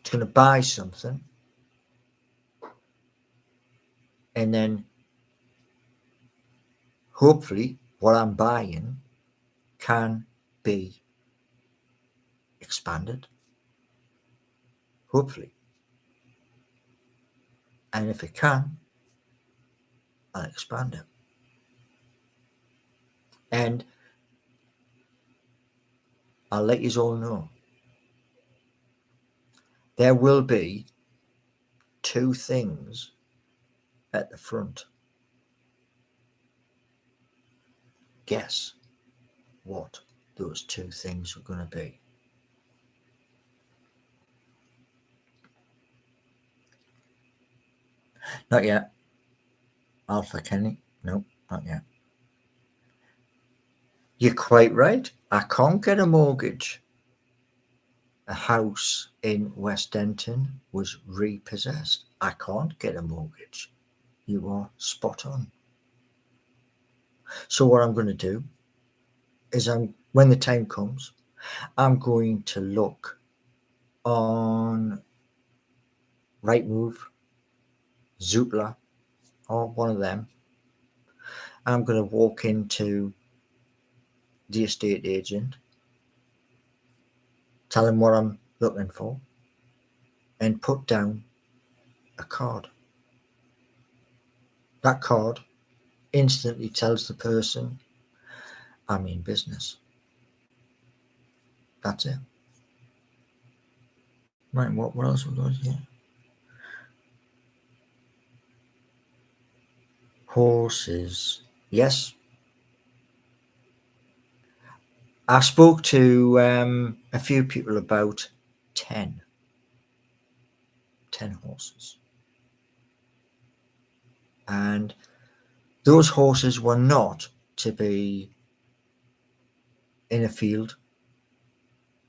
It's going to buy something. And then hopefully what I'm buying can be expanded. Hopefully. And if it can, I'll expand it. And I'll let you all know. There will be 2 things at the front. Guess what those 2 things are going to be. Not yet. Alpha Kenny? No, not yet. You're quite right. I can't get a mortgage. A house in West Denton was repossessed. I can't get a mortgage. You are spot on. So what I'm going to do is when the time comes, I'm going to look on Rightmove, Zoopla, or one of them. I'm going to walk into the estate agent, tell him what I'm looking for, and put down a card. That card instantly tells the person I'm in business. That's it. Right, what else we got here? Horses. Yes. I spoke to a few people about 10 horses. And those horses were not to be in a field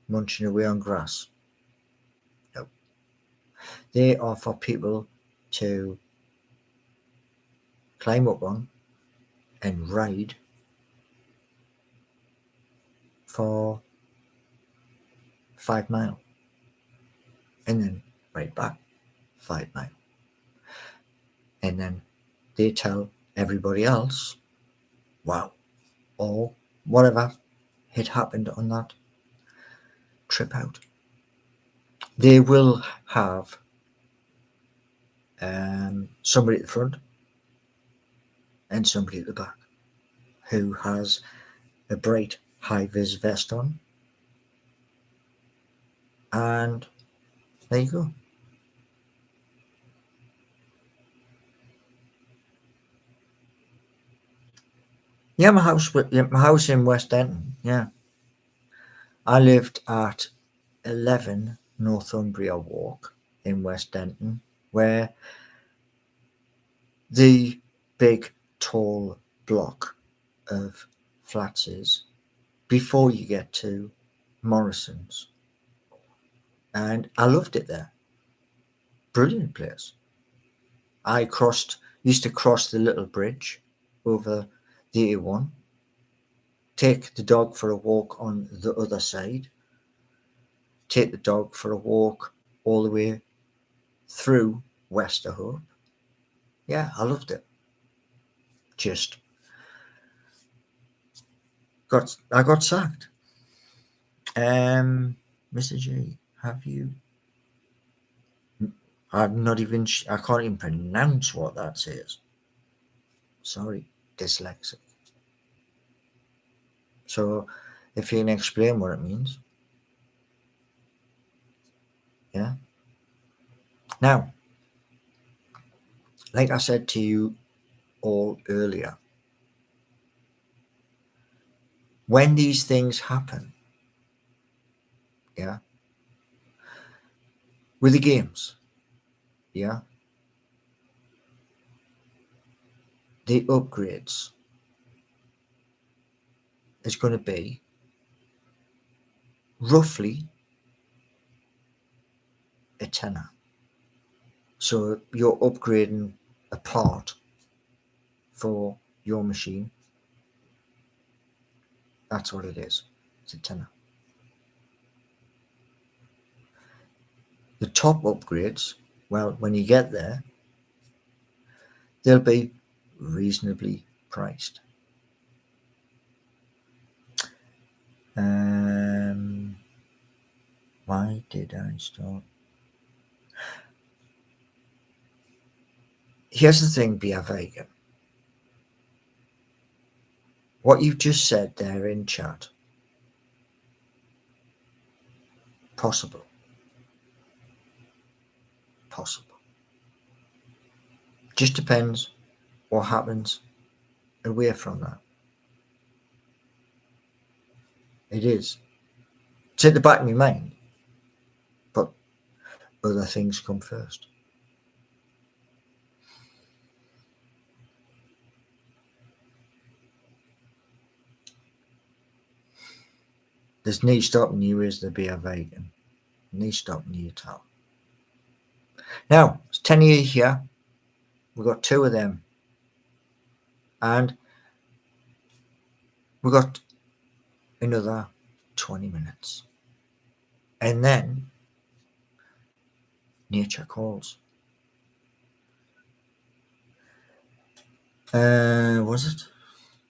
munching away on grass. No. They are for people to climb up on and ride for 5 miles and then ride back 5 miles. And then they tell everybody else, wow, or whatever had happened on that trip out. They will have somebody at the front and somebody at the back who has a bright high-vis vest on, and there you go. Yeah, my house in West Denton. Yeah, I lived at 11 Northumbria Walk in West Denton, where the big tall block of flats is before you get to Morrison's, and I loved it there. Brilliant place. I used to cross the little bridge over the A1, take the dog for a walk on the other side, take the dog for a walk all the way through Westerhope. Yeah, I loved it. Just I got sacked. Mr. G, have you? I'm not even. I can't even pronounce what that says. Sorry, dyslexic. So, if you can explain what it means, yeah. Now, like I said to you all earlier, when these things happen, yeah, with the games, yeah, the upgrades is going to be roughly a tenner. So you're upgrading a part for your machine. That's what it is. It's a tenner. The top upgrades, well, when you get there, they'll be reasonably priced. Why did I start? Here's the thing, Be a Vegan. What you've just said there in chat, possible. Possible. Just depends what happens away from that. It is. It's at the back of my mind, but other things come first. There's no stopping you as the Be a Vegan. No stopping you at all. Now, it's 10 of you here. We've got 2 of them. And we've got another 20 minutes. And then nature calls. Was it?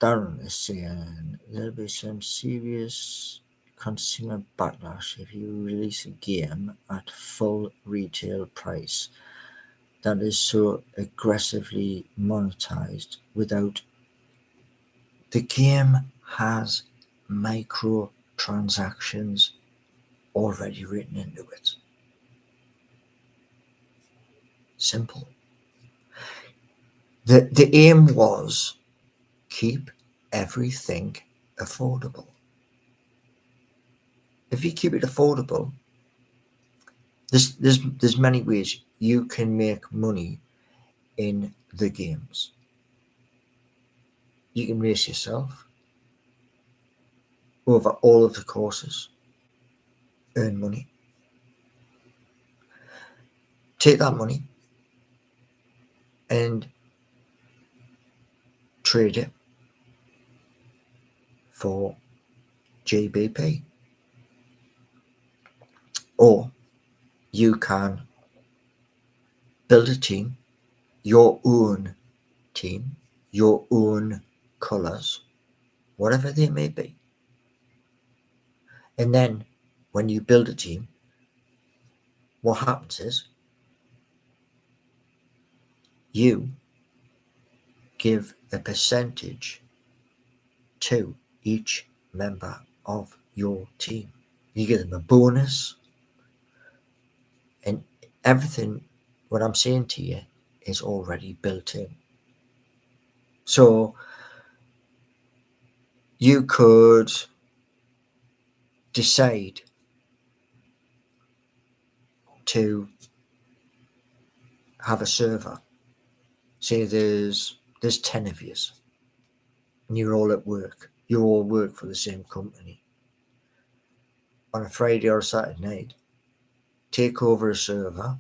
Darren is saying there'll be some serious consumer backlash if you release a game at full retail price that is so aggressively monetized without. The game has microtransactions already written into it. Simple. The aim was keep everything affordable. If you keep it affordable, there's many ways you can make money in the games. You can race yourself over all of the courses, earn money. Take that money and trade it for GBP. Or you can build a team, your own team, your own colours, whatever they may be. And then when you build a team, what happens is you give a percentage to each member of your team. You give them a bonus, and everything what I'm saying to you is already built in. So you could decide to have a server. Say there's 10 of you, and you're all at work. You all work for the same company. On a Friday or a Saturday night, take over a server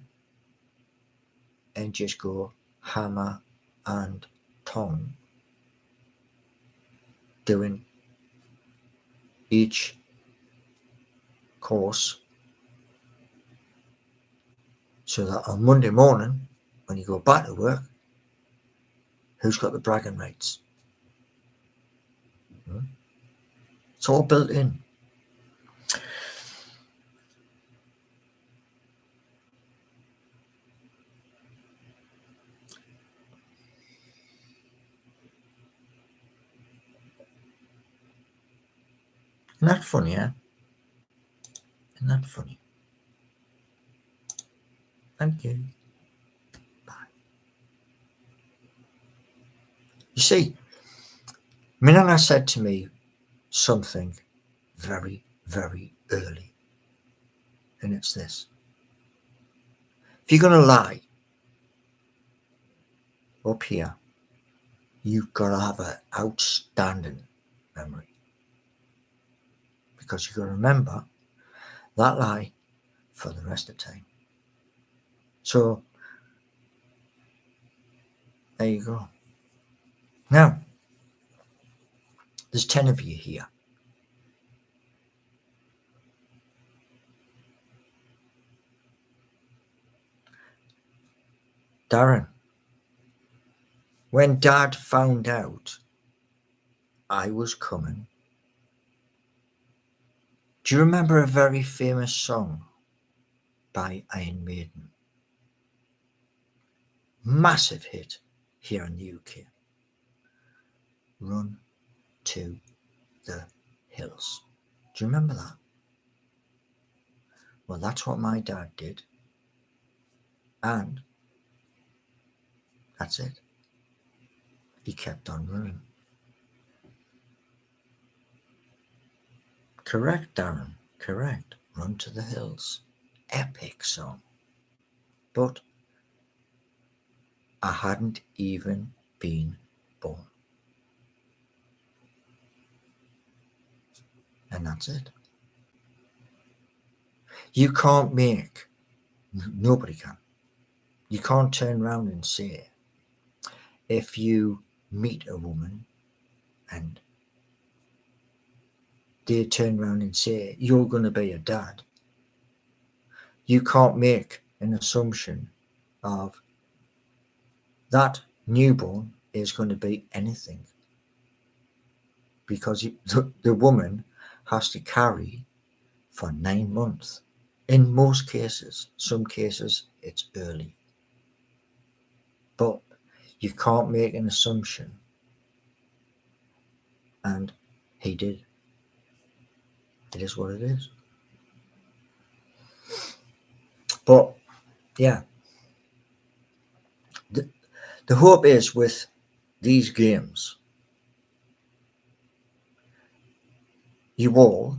and just go hammer and tong, doing each course, so that on Monday morning, when you go back to work, who's got the bragging rights? It's all built in. Isn't that funny, eh? Isn't that funny? Thank you. Bye. You see, Minana said to me something very, very early. And it's this. If you're going to lie up here, you've got to have an outstanding memory. Because you've got to remember that lie for the rest of the time. So, there you go. Now, there's 10 of you here. Darren, when Dad found out I was coming, do you remember a very famous song by Iron Maiden? Massive hit here in the UK. Run to the Hills. Do you remember that? Well, that's what my dad did. And that's it. He kept on running. Correct, Darren. Correct. Run to the Hills. Epic song. But I hadn't even been born. And that's it. You can't make, nobody can. You can't turn around and say, if you meet a woman and they turn around and say, you're going to be a dad, you can't make an assumption of that newborn is going to be anything. Because the woman has to carry for 9 months. In most cases, some cases it's early. But you can't make an assumption. And he did. It is what it is. But yeah, the hope is with these games, you all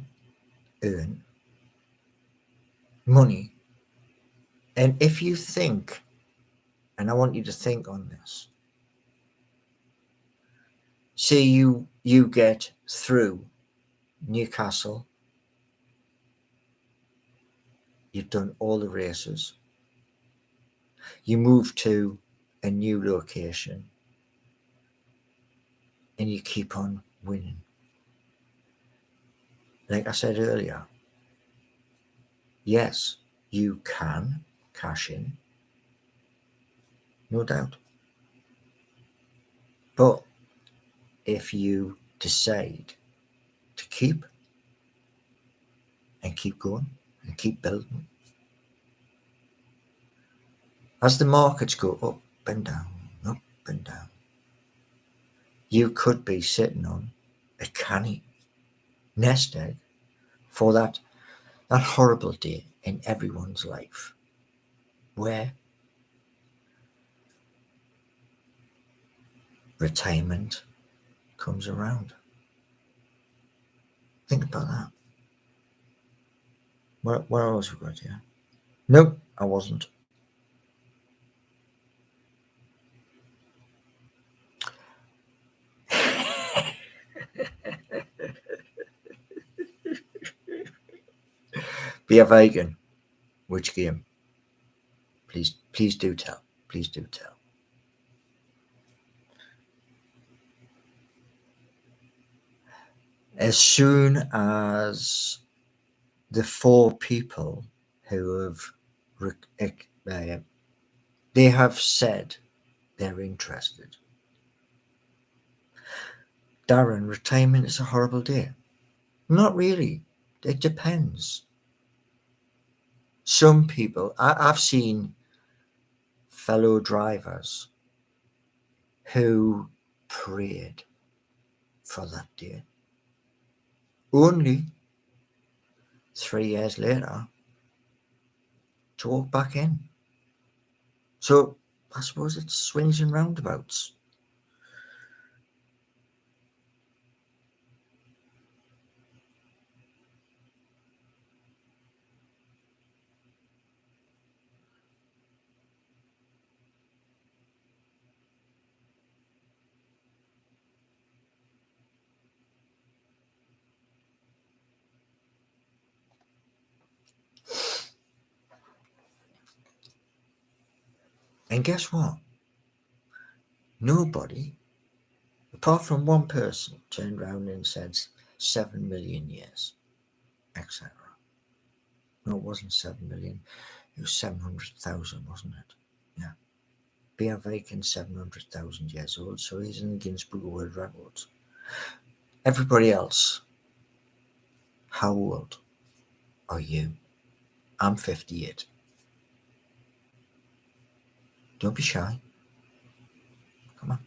earn money. And if you think, and I want you to think on this, say you get through Newcastle, you've done all the races, you move to a new location, and you keep on winning. Like I said earlier, yes, you can cash in, no doubt. But if you decide to keep and keep going and keep building. As the markets go up and down, up and down, you could be sitting on a canny nest egg for that horrible day in everyone's life where retirement comes around. Think about that. Where else we got here? Nope, I wasn't. Be a vegan. Which game? Please do tell. Please do tell. As soon as the 4 people who have they have said they're interested. Darren, retirement is a horrible day. Not really. It depends. Some people, I've seen fellow drivers who prayed for that day. Only 3 years later to walk back in. So I suppose it's swings and roundabouts. And guess what? Nobody, apart from one person, turned around and said 7 million years, etc. No, it wasn't 7 million. It was 700,000, wasn't it? Yeah. B.R. Vakin, 700,000 years old, so he's in the Guinness Book of World Records. Everybody else, how old are you? I'm 58. Don't be shy. Come on.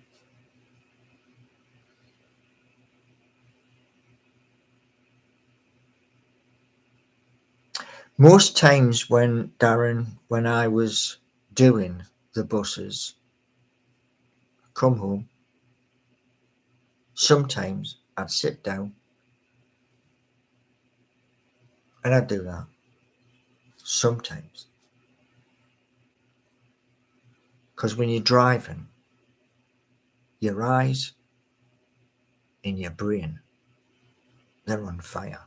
Most times when I was doing the buses, come home, sometimes I'd sit down and I'd do that. Sometimes. Because when you're driving, your eyes and your brain, they're on fire.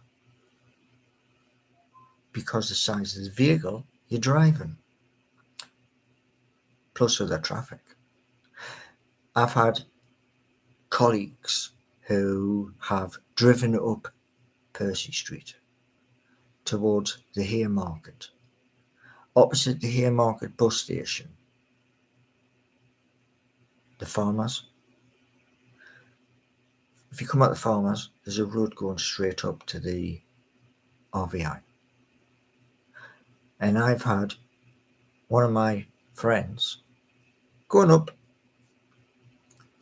Because the size of the vehicle you're driving, plus other traffic. I've had colleagues who have driven up Percy Street towards the Haymarket, opposite the Haymarket bus station. The Farmers. If you come out the Farmers, there's a road going straight up to the RVI. And I've had one of my friends going up.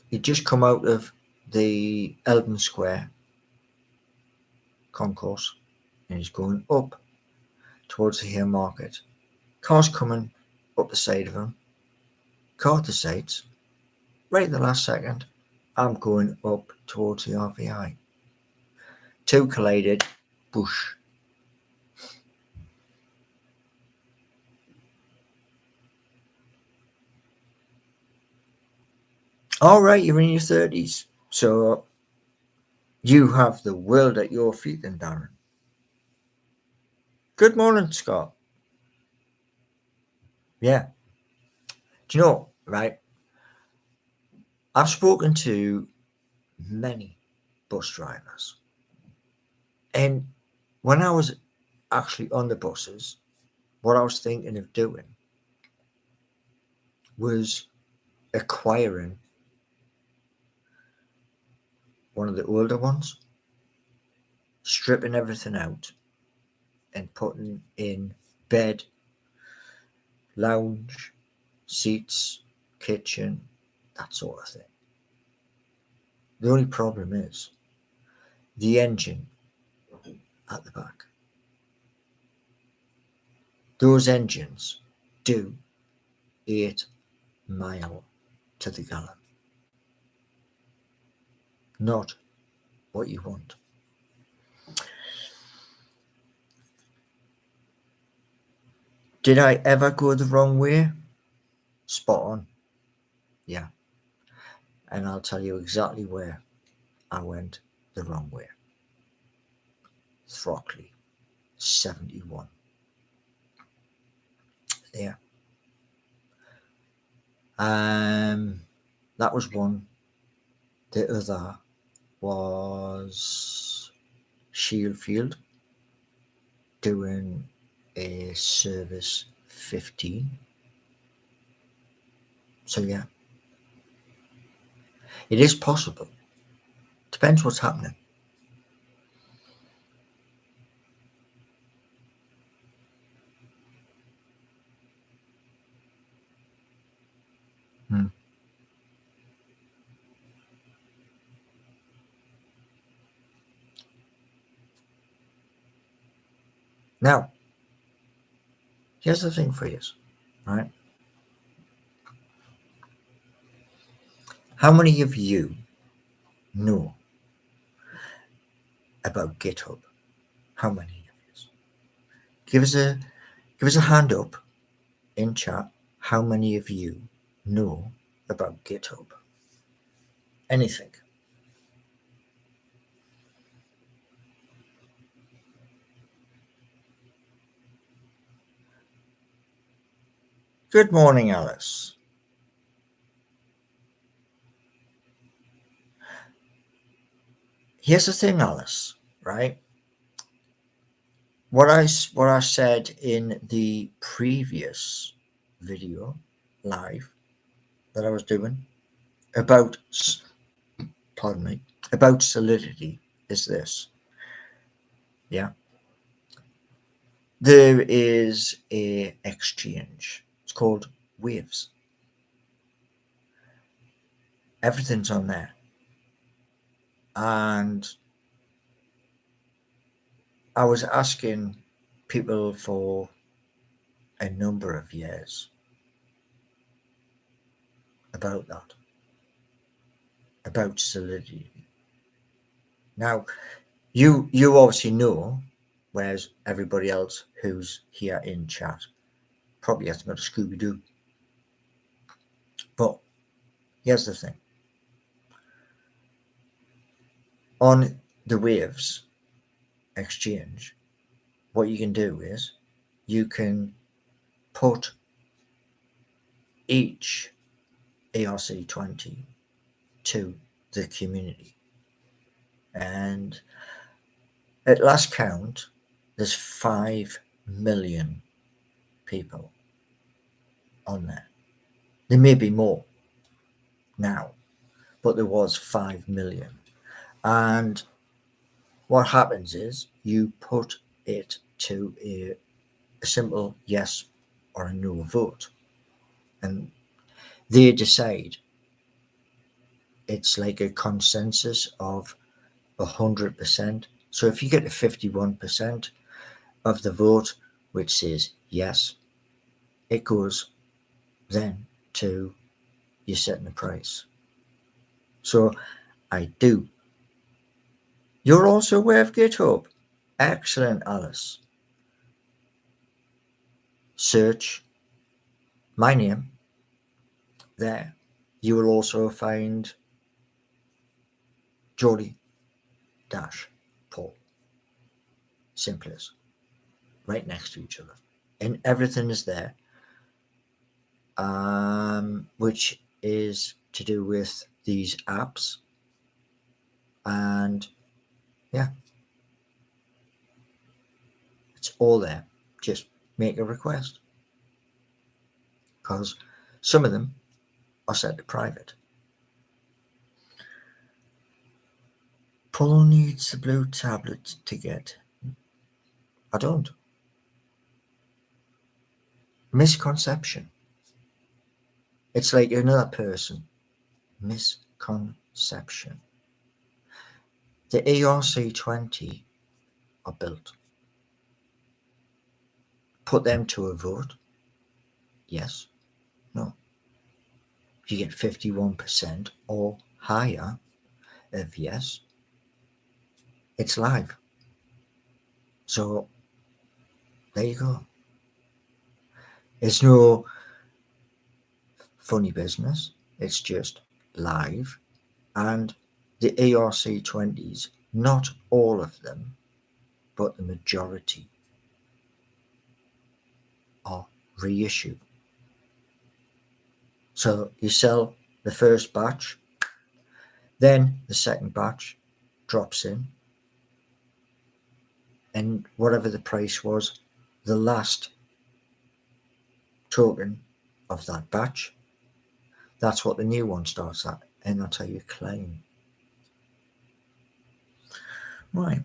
He'd just come out of the Eldon Square concourse and he's going up towards the Haymarket. Cars coming up the side of him. Car to sides. Right at the last second, I'm going up towards the RVI. 2 collided. Bush. All right, you're in your 30s. So you have the world at your feet then, Darren. Good morning, Scott. Yeah. Do you know, right? I've spoken to many bus drivers. And when I was actually on the buses, what I was thinking of doing was acquiring one of the older ones, stripping everything out and putting in bed, lounge, seats, kitchen, that sort of thing. The only problem is the engine at the back. Those engines do 8 miles to the gallon. Not what you want. Did I ever go the wrong way? Spot on. Yeah. And I'll tell you exactly where I went the wrong way. Throckley, 71. Yeah. That was one. The other was Shieldfield, doing a service 15. So yeah, it is possible. Depends what's happening. Now, here's the thing for you, right? How many of you know about GitHub? How many of you? Give us a hand up in chat. How many of you know about GitHub? Anything? Good morning, Alice. Here's the thing, Alice, right? What I said in the previous video live that I was doing about, pardon me, about solidity is this. Yeah. There is a exchange. It's called Waves. Everything's on there. And I was asking people for a number of years about that, about solidity. Now, you obviously know, whereas everybody else who's here in chat probably hasn't got a Scooby-Doo. But here's the thing. On the Waves exchange, what you can do is you can put each ERC20 to the community. And at last count, there's 5 million people on there. There may be more now, but there was 5 million. And what happens is you put it to a simple yes or a no vote. And they decide. It's like a consensus of 100%. So if you get a 51% of the vote which says yes, it goes then to you setting the price. So I do. You're also aware of GitHub. Excellent, Alice. Search my name there. You will also find Jody Paul. Simple as. Right next to each other. And everything is there. Which is to do with these apps. And yeah, it's all there. Just make a request. Because some of them are set to private. Paul needs the blue tablet to get. I don't. Misconception. It's like another person. Misconception. The ERC20 are built. Put them to a vote. Yes. No. You get 51% or higher of yes. It's live. So there you go. It's no funny business. It's just live. And the ERC20s, not all of them, but the majority are reissued. So you sell the first batch, then the second batch drops in, and whatever the price was, the last token of that batch, that's what the new one starts at, and that's how you claim. Right.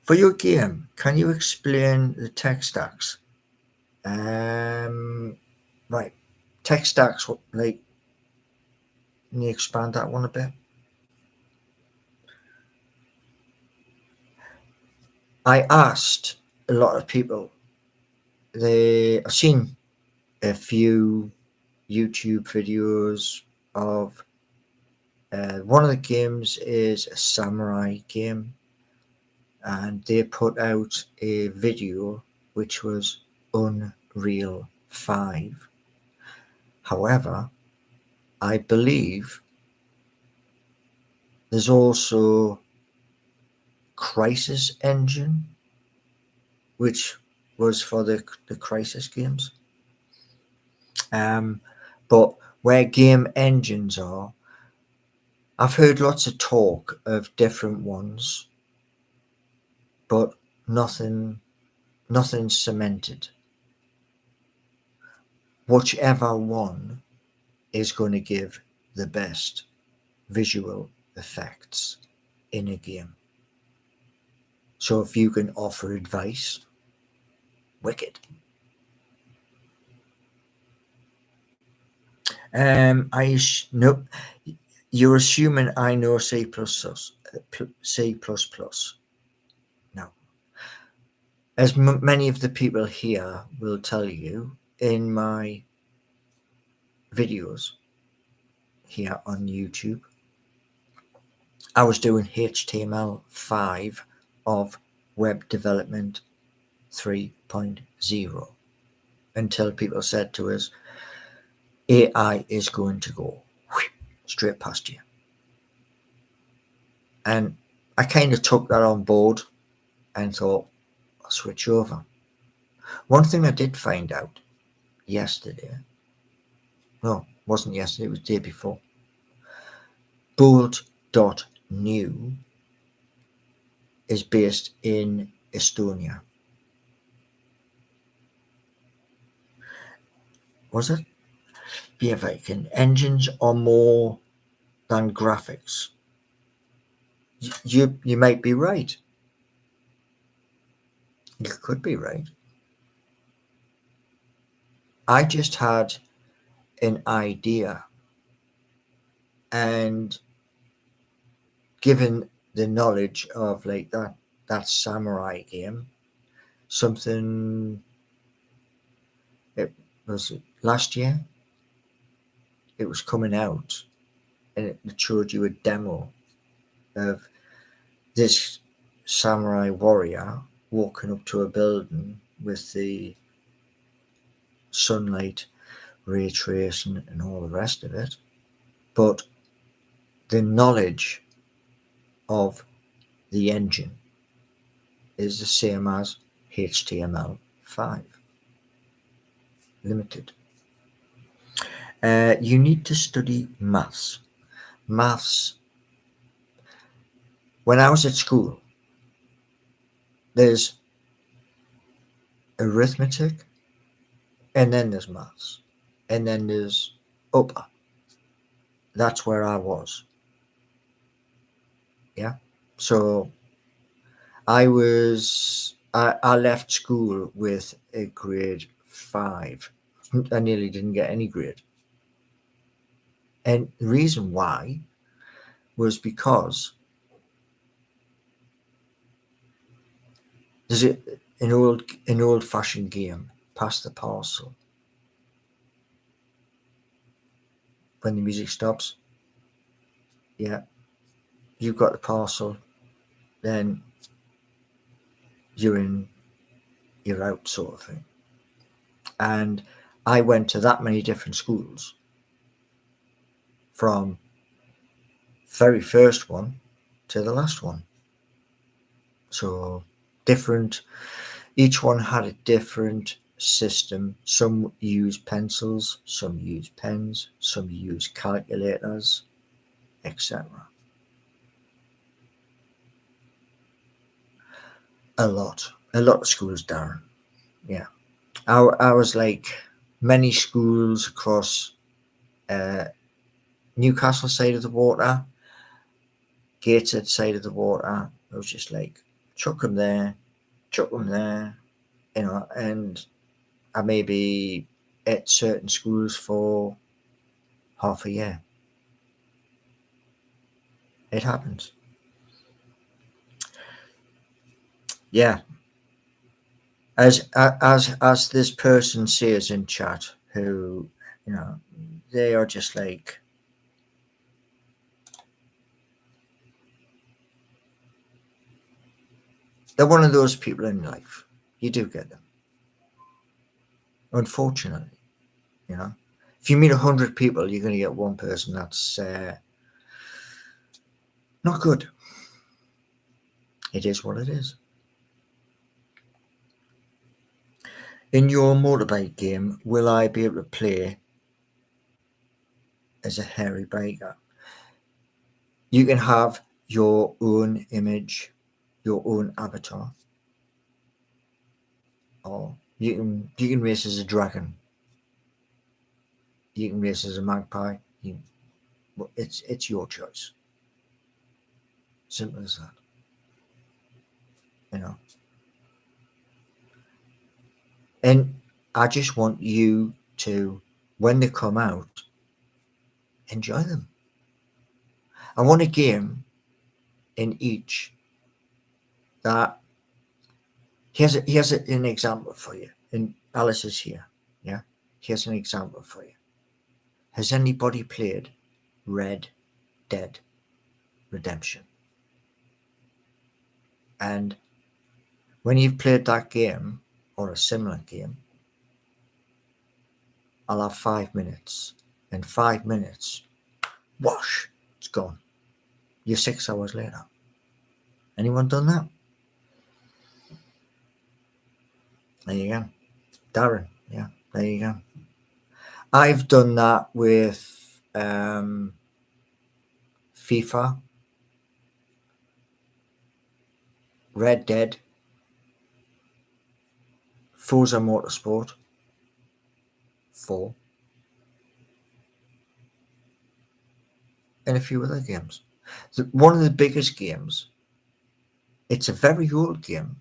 For your game, can you explain the tech stacks? Right. Tech stacks, like, can you expand that one a bit? I asked a lot of people. I've seen a few YouTube videos of one of the games is a samurai game, and they put out a video which was Unreal 5. However, I believe there's also Crisis Engine, which was for the Crisis games. But where game engines are, I've heard lots of talk of different ones, but nothing cemented. Whichever one is going to give the best visual effects in a game. So if you can offer advice, wicked. Nope. You're assuming I know C++. No. As many of the people here will tell you in my videos here on YouTube, I was doing HTML5 of web development 3.0 until people said to us, AI is going to go straight past you. And I kind of took that on board and thought, I'll switch over. One thing I did find out yesterday, no, it wasn't yesterday, it was the day before, Bolt.new is based in Estonia. Was it? Yeah, vacant. Engines are more than graphics. You might be right. You could be right. I just had an idea, and given the knowledge of like that samurai game, something, it was last year, it was coming out, and it showed you a demo of this samurai warrior walking up to a building with the sunlight ray tracing and all the rest of it, but the knowledge of the engine is the same as HTML5 limited. You need to study maths. When I was at school, there's arithmetic, and then there's maths, and then there's upper. That's where I was. Yeah. So I left school with a grade 5. I nearly didn't get any grade. And the reason why was because there's an old fashioned game, pass the parcel. When the music stops, yeah, you've got the parcel, then you're out, sort of thing. And I went to that many different schools, from very first one to the last one. So different, each one had a different system. Some use pencils, some use pens, some use calculators, etc. A lot of schools, Darren. Yeah, I was like many schools across Newcastle side of the water, Gateshead side of the water. I was just like, chuck them there, and I maybe at certain schools for half a year. It happens. Yeah. As this person says in chat, who, they are just like, they're one of those people in life. You do get them. Unfortunately, if you meet 100 people, you're going to get one person that's not good. It is what it is. In your motorbike game, will I be able to play as a hairy biker? You can have your own image, your own avatar, or you can race as a dragon. You can race as a magpie. It's your choice. Simple as that. And I just want you to, when they come out, enjoy them. I want a game in each that here's an example for you. And Alice is here. Yeah. Here's an example for you. Has anybody played Red Dead Redemption? And when you've played that game or a similar game, I'll have 5 minutes. In 5 minutes, whoosh, it's gone. You're 6 hours later. Anyone done that? There you go. Darren, yeah, there you go. I've done that with FIFA, Red Dead, Forza Motorsport 4, and a few other games. One of the biggest games, it's a very old game,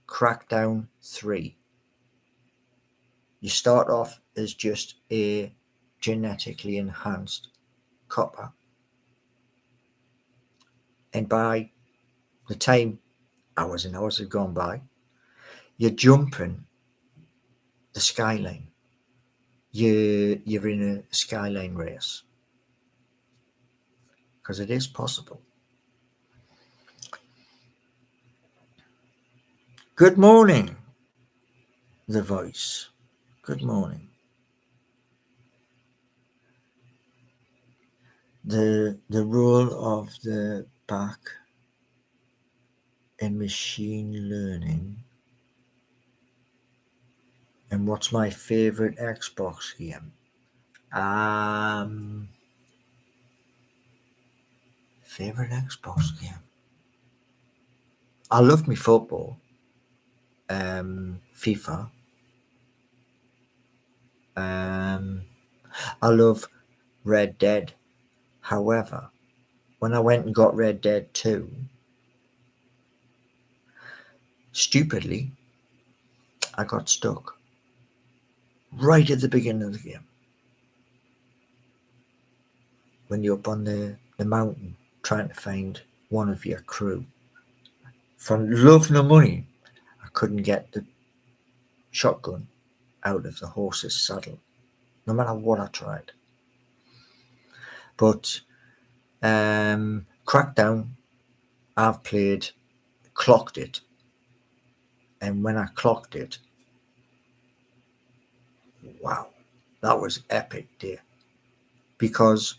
Crackdown 3. You start off as just a genetically enhanced copper, and by the time hours and hours have gone by, you're jumping the skyline. You're in a skyline race, because it is possible. Good morning, The Voice. Good morning. The role of the back in machine learning, and what's my favorite Xbox game? Favorite Xbox game. I love me football. FIFA. I love Red Dead. However, when I went and got Red Dead 2, stupidly, I got stuck right at the beginning of the game. When you're up on the mountain trying to find one of your crew. For love nor money, I couldn't get the shotgun out of the horse's saddle, no matter what I tried. But Crackdown, I've played, clocked it. And when I clocked it, wow, that was epic, dear. Because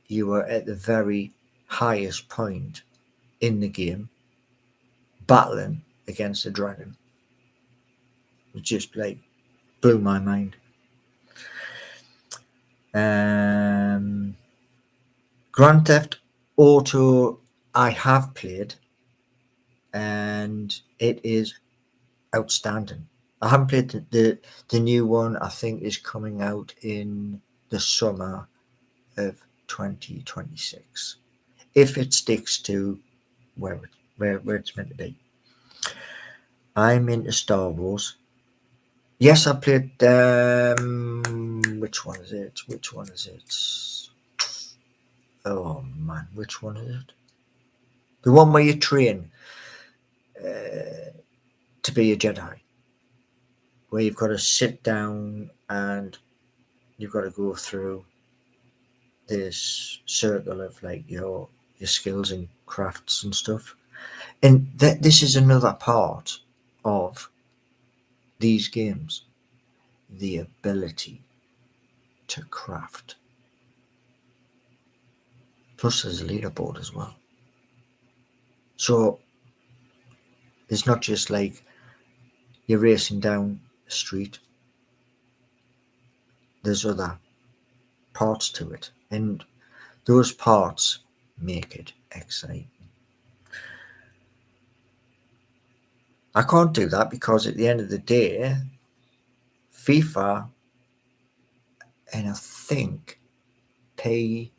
you were at the very highest point in the game, battling against a dragon. It just like blew my mind. Grand Theft Auto I have played, and it is outstanding. I haven't played the new one. I think is coming out in the summer of 2026, if it sticks to where it's meant to be. I'm into Star Wars. Yes, I played. Which one is it? Oh man, which one is it? The one where you train to be a Jedi, where you've got to sit down and you've got to go through this circle of like your skills and crafts and stuff. And this is another part of these games, the ability to craft. Plus there's a leaderboard as well. So it's not just like you're racing down a street. There's other parts to it. And those parts make it exciting. I can't do that because at the end of the day, FIFA and I think PE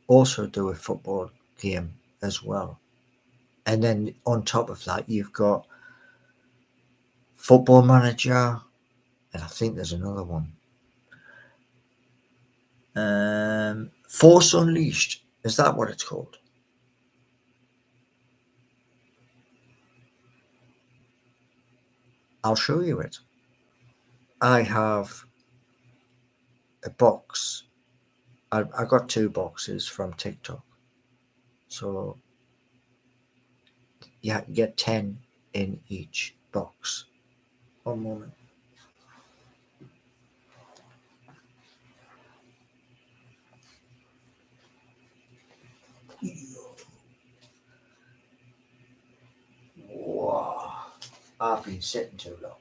also do a football game as well. And then on top of that, you've got Football Manager, and I think there's another one. Force Unleashed, is that what it's called? I'll show you it. I have a box. I got 2 boxes from TikTok. So you get 10 in each box. One moment. Wow. I've been sitting too long.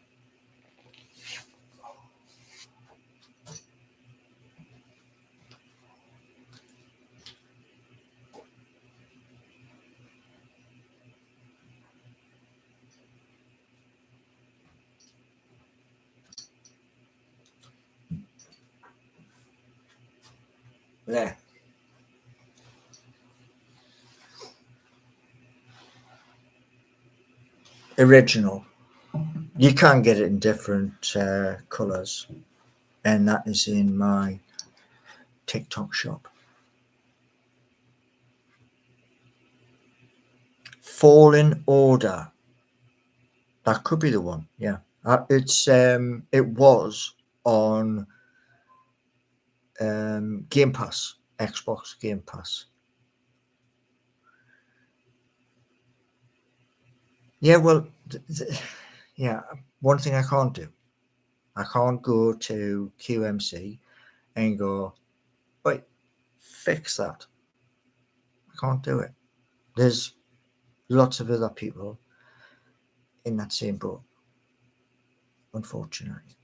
There. Original. You can get it in different colours, and that is in my TikTok shop. Fallen Order. That could be the one. Yeah, it was on Game Pass, Xbox Game Pass. Yeah, well, yeah. One thing I can't do, I can't go to QMC and go, wait, fix that. I can't do it. There's lots of other people in that same boat, unfortunately.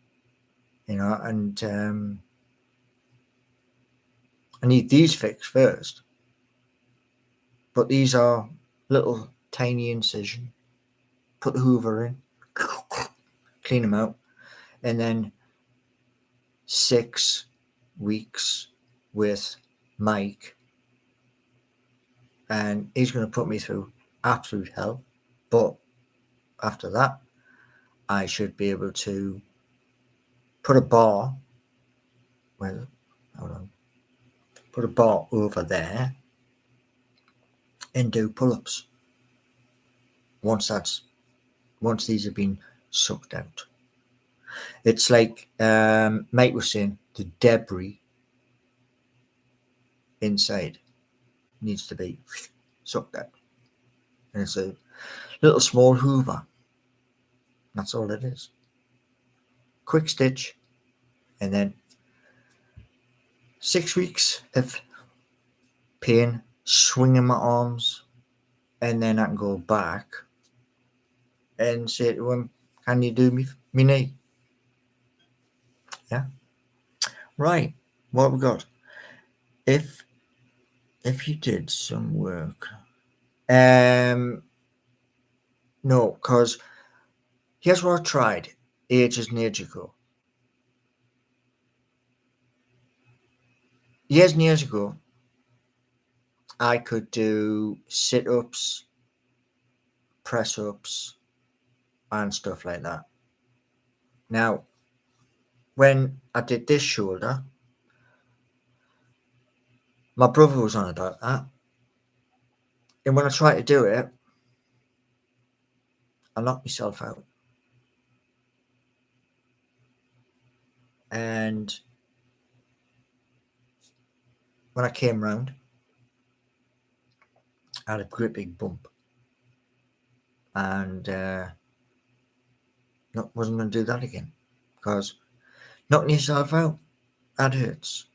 And I need these fixed first. But these are little tiny incision. Put the hoover in, clean them out, and then 6 weeks with Mike, and he's going to put me through absolute hell. But after that, I should be able to put a bar, well, hold on, put a bar over there and do pull-ups once these have been sucked out. It's like Mike was saying, the debris inside needs to be sucked out. And it's a little small Hoover. That's all it is. Quick stitch, and then 6 weeks of pain, swinging my arms, and then I can go back and say to him, can you do me knee? Yeah. Right. What have we got? If you did some work. No, because here's what I tried ages and ages ago. Years and years ago, I could do sit-ups, press-ups, and stuff like that. Now, when I did this shoulder, my brother was on about that. And when I tried to do it, I knocked myself out. And when I came round, I had a great big bump. And wasn't going to do that again. Because knocking yourself out, that hurts.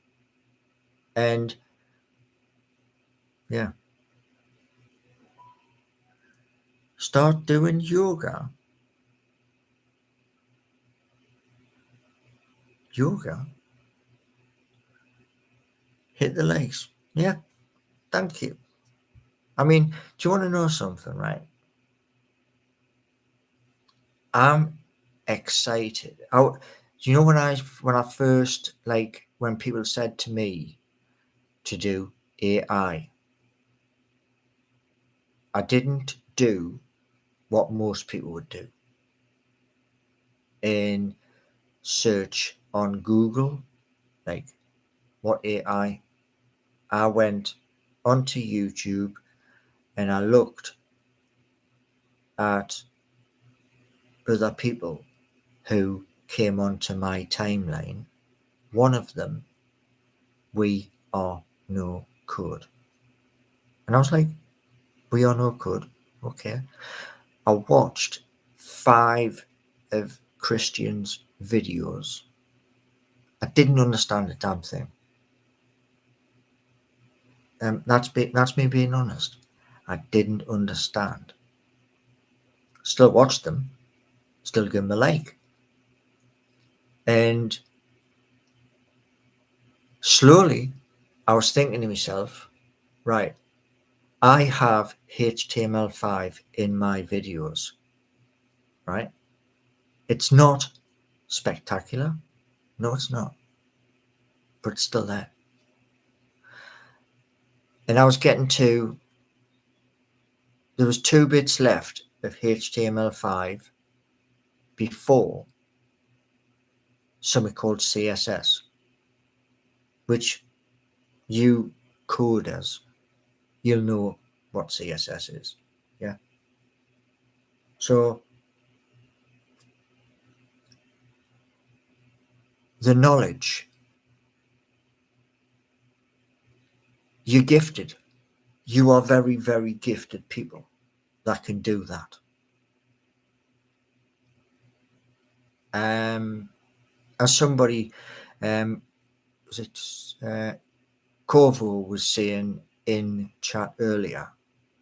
And yeah. Start doing yoga. Yoga? Hit the legs. Yeah, thank you. I mean, do you want to know something, right? I'm excited. Do you know when I first, like, when people said to me to do AI, I didn't do what most people would do and search on Google, like, what AI. I went onto YouTube and I looked at other people who came onto my timeline. One of them, we are no code. And I was like, we are no code. Okay. I watched 5 of Christian's videos. I didn't understand a damn thing. That's me being honest. I didn't understand. Still watched them. Still give them a like. And slowly, I was thinking to myself, right, I have HTML5 in my videos, right? It's not spectacular. No, it's not. But it's still there. And I was getting to, there was 2 bits left of HTML5 before something called CSS, which you coders, you'll know what CSS is. Yeah. So the knowledge, you're gifted. You are very, very gifted people that can do that. As somebody, was it Corvo was saying in chat earlier,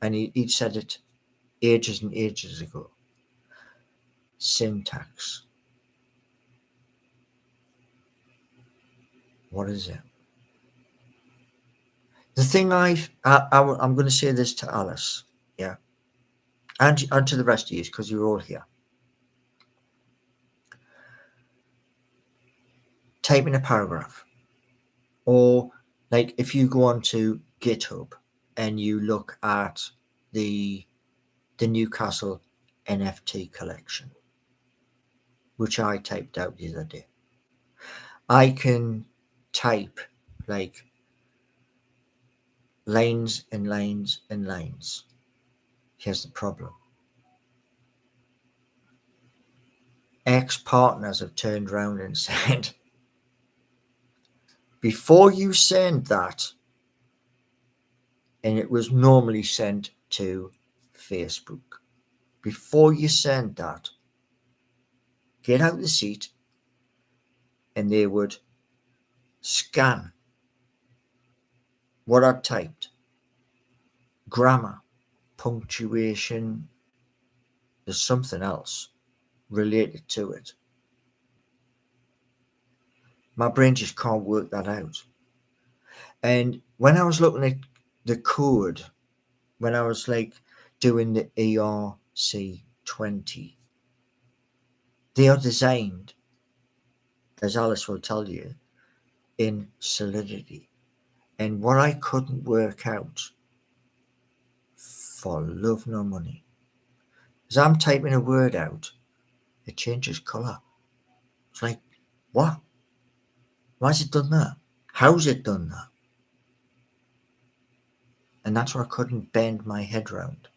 and he said it ages and ages ago. Syntax. What is it? The thing I'm going to say this to Alice, yeah, and to the rest of you, because you're all here. Typing a paragraph or Like if you go onto GitHub and you look at the Newcastle NFT collection, which I typed out the other day, I can type like lines and lines and lines. Here's the problem. Ex-partners have turned around and said, before you send that, and it was normally sent to Facebook, before you send that, get out the seat, and they would scan what I'd typed, grammar, punctuation, there's something else related to it. My brain just can't work that out. And when I was looking at the code, when I was like doing the ERC20, they are designed, as Alice will tell you, in Solidity. And what I couldn't work out for love nor money, as I'm typing a word out, it changes colour. It's like, what? Why's it done that? How's it done that? And that's what I couldn't bend my head around.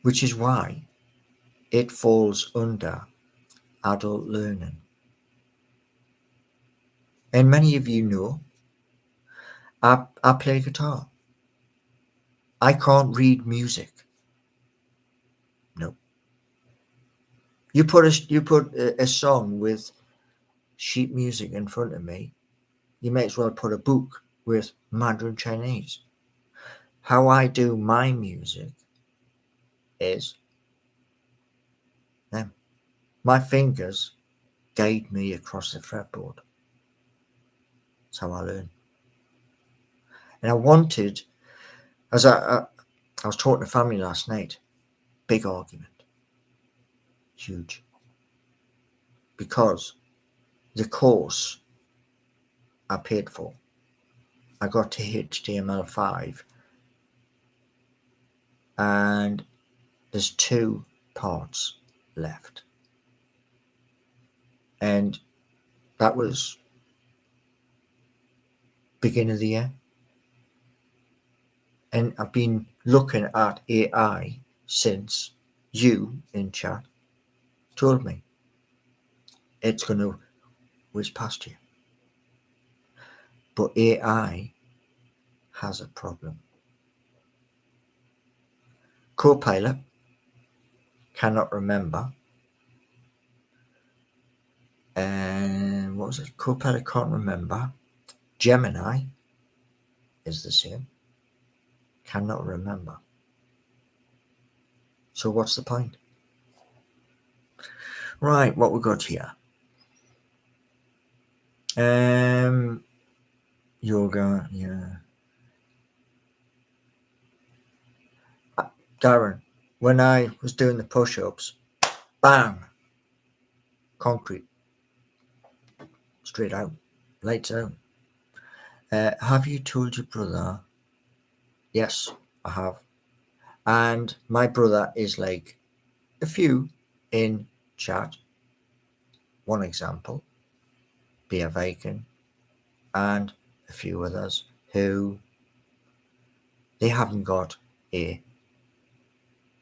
Which is why it falls under adult learning. And many of you know, I play guitar. I can't read music. No. You put a song with sheet music in front of me, you may as well put a book with Mandarin Chinese. How I do my music is them. My fingers guide me across the fretboard. That's how I learn. And I wanted, as I was talking to family last night, big argument, huge, because the course I paid for, I got to HTML5, and there's 2 parts left, and that was beginning of the year. And I've been looking at AI since you in chat told me it's going to whiz past you. But AI has a problem. Copilot cannot remember. And what was it? Copilot can't remember. Gemini is the same. Cannot remember. So what's the point? Right, what we got here? Yoga, yeah. Darren, when I was doing the push-ups, bang, concrete, straight out, lights out. Have you told your brother? Yes, I have. And my brother is like a few in chat. One example, Beer Bacon, and a few others who they haven't got a.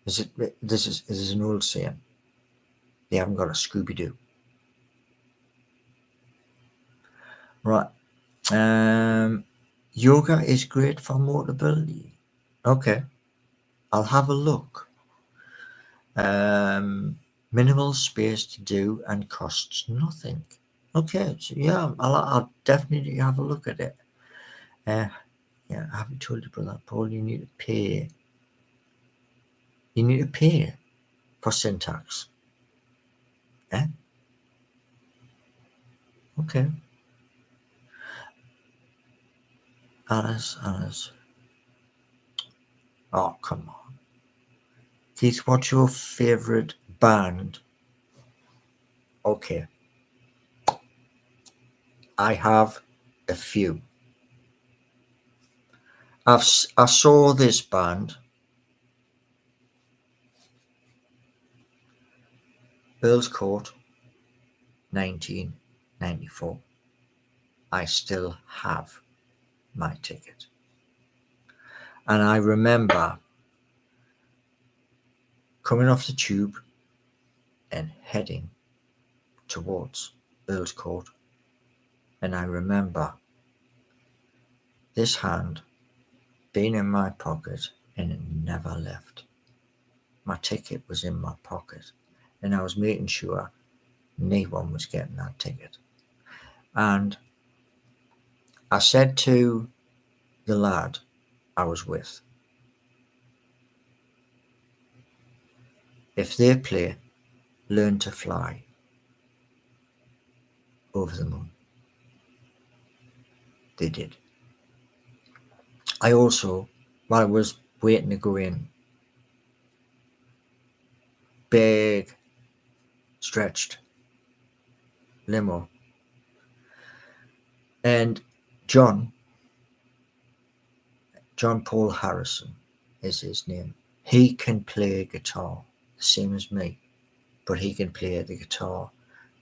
This is an old saying. They haven't got a Scooby-Doo. Right. Yoga is great for mobility. Okay. I'll have a look. Minimal space to do and costs nothing. Okay, so yeah, I'll definitely have a look at it. Yeah, I haven't told you, brother Paul, you need to pay. You need to pay for syntax. Eh? Okay. Alice. Oh, come on. Keith, what's your favourite band? Okay. I have a few. I saw this band, Earl's Court, 1994. I still have my ticket. And I remember coming off the tube and heading towards Earl's Court. And I remember this hand being in my pocket and it never left. My ticket was in my pocket and I was making sure no one was getting that ticket. And I said to the lad I was with, if they play Learn to Fly over the moon, they did. I also, while I was waiting to go in, big, stretched limo, and John Paul Harrison is his name. He can play guitar, the same as me, but he can play the guitar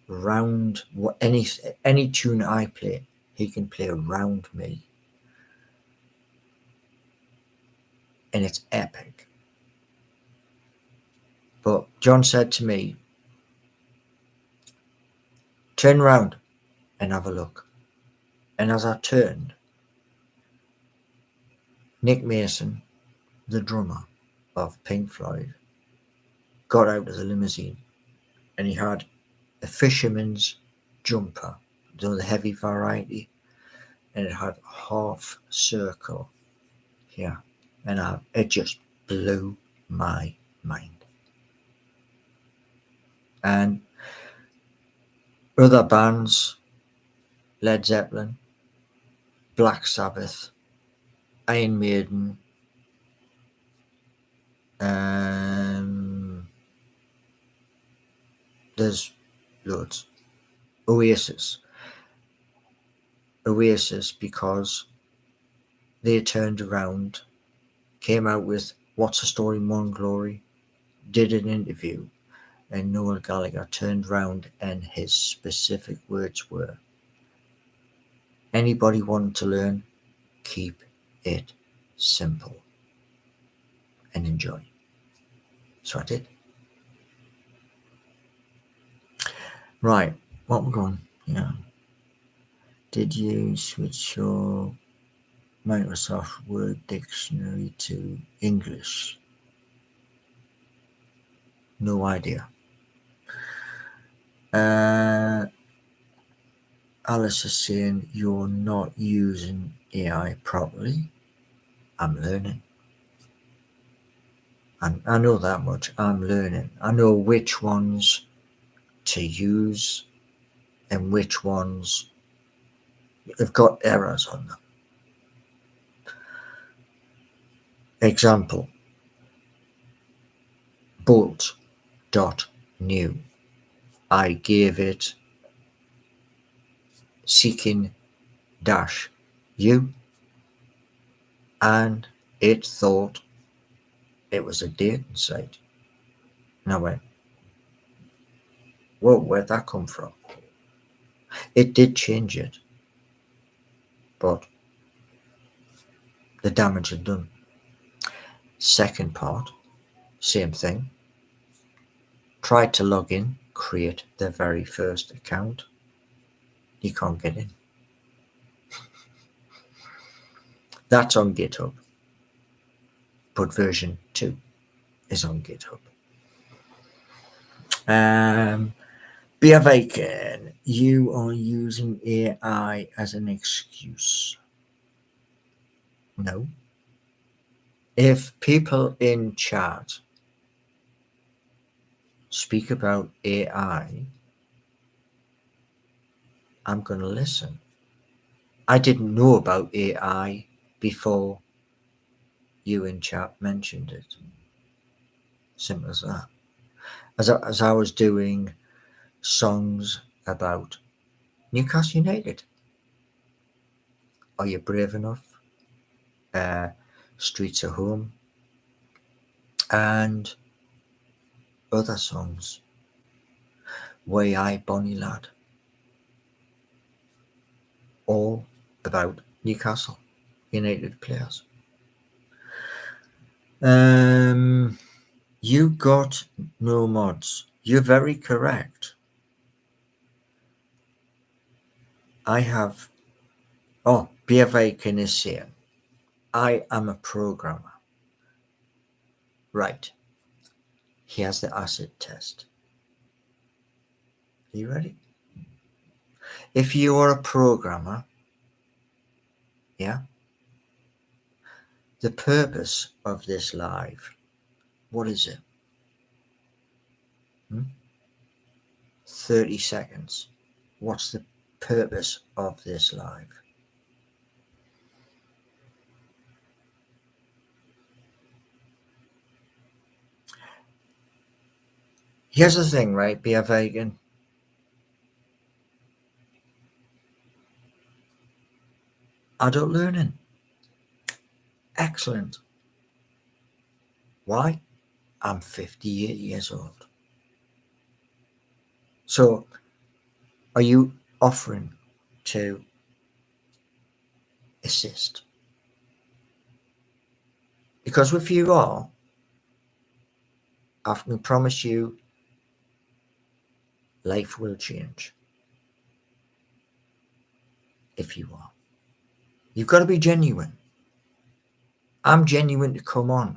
round any tune I play. He can play around me, and it's epic. But John said to me, turn round and have a look. And as I turned, Nick Mason, the drummer of Pink Floyd, got out of the limousine and he had a fisherman's jumper, the heavy variety, and it had a half circle here. And it just blew my mind. And other bands, Led Zeppelin, Black Sabbath, Iron Maiden, there's loads. Oasis, because they turned around, came out with What's the Story, Mon Glory, did an interview, and Noel Gallagher turned around and his specific words were, anybody wanting to learn, keep it simple and enjoy. So I did. Right, what we're going? Yeah. Did you switch your Microsoft Word dictionary to English? No idea. Alice is saying you're not using AI properly. I'm learning. I know that much. I'm learning. I know which ones to use and which ones have got errors on them. Example, bolt.new. I gave it seeking -u and it thought it was a dating site. And I went, whoa, where'd that come from? It did change it, but the damage had done. Second part, same thing. Tried to log in, create the very first account. You can't get in. That's on GitHub, but version 2 is on GitHub. Beer Bacon, you are using AI as an excuse. No. If people in chat speak about AI, I'm going to listen. I didn't know about AI before you in chat mentioned it. Simple as that. As I was doing songs about Newcastle United, Are You Brave Enough? Streets of Home, and other songs. Way I Bonny Lad, all about Newcastle United players. You got no mods. You're very correct. I have. Oh, Beervaken is saying, I am a programmer. Right. Here's the acid test. Are you ready? If you are a programmer, yeah, the purpose of this live, what is it? 30 seconds. What's the purpose of this live? Here's the thing, right? Be a vegan. Adult learning. Excellent. Why? I'm 58 years old. So, are you offering to assist? Because if you are, I can promise you life will change. If you are. You've got to be genuine. I'm genuine to come on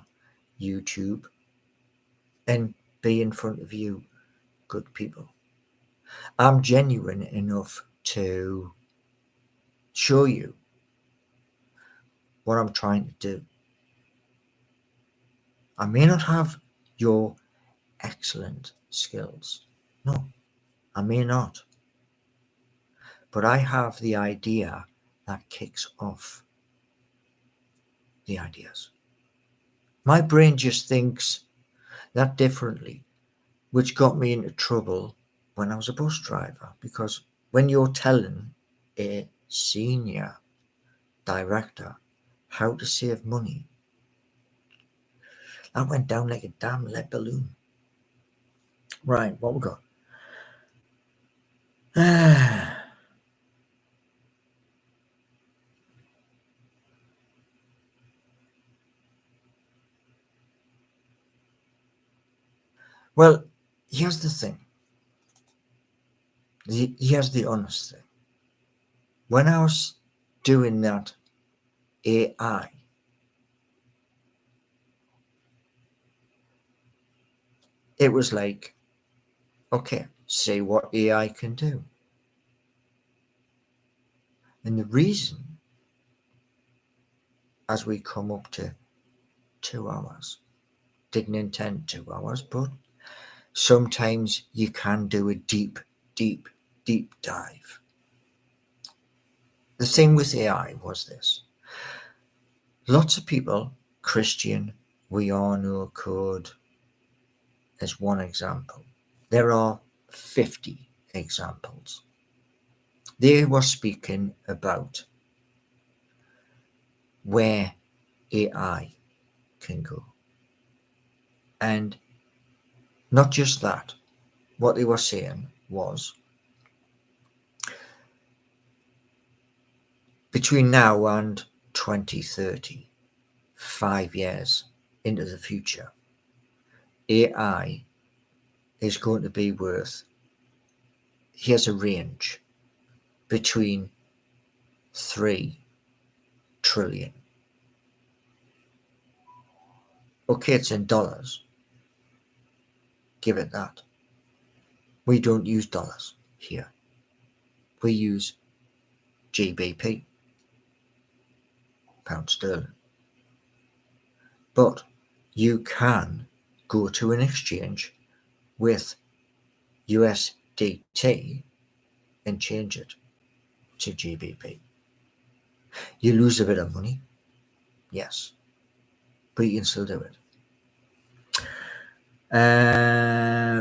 YouTube and be in front of you, good people. I'm genuine enough to show you what I'm trying to do. I may not have your excellent skills. No, I may not. But I have the idea that kicks off the ideas. My brain just thinks that differently, which got me into trouble when I was a bus driver. Because when you're telling a senior director how to save money, that went down like a damn lead balloon. Right, what we got? Well, here's the thing. Here's the honest thing. When I was doing that AI, it was like, okay, say what AI can do. And the reason, as we come up to 2 hours, didn't intend 2 hours, but sometimes you can do a deep, deep, deep dive. The thing with AI was this. Lots of people, Christian, we all know code as one example. There are 50 examples. They were speaking about where AI can go. And not just that, what they were saying was between now and 2030, 5 years into the future, AI is going to be worth, here's a range, between 3 trillion. Okay, it's in dollars. Give it that. We don't use dollars here. We use GBP, pound sterling. But you can go to an exchange with USDT and change it to GBP. You lose a bit of money, yes, but you can still do it.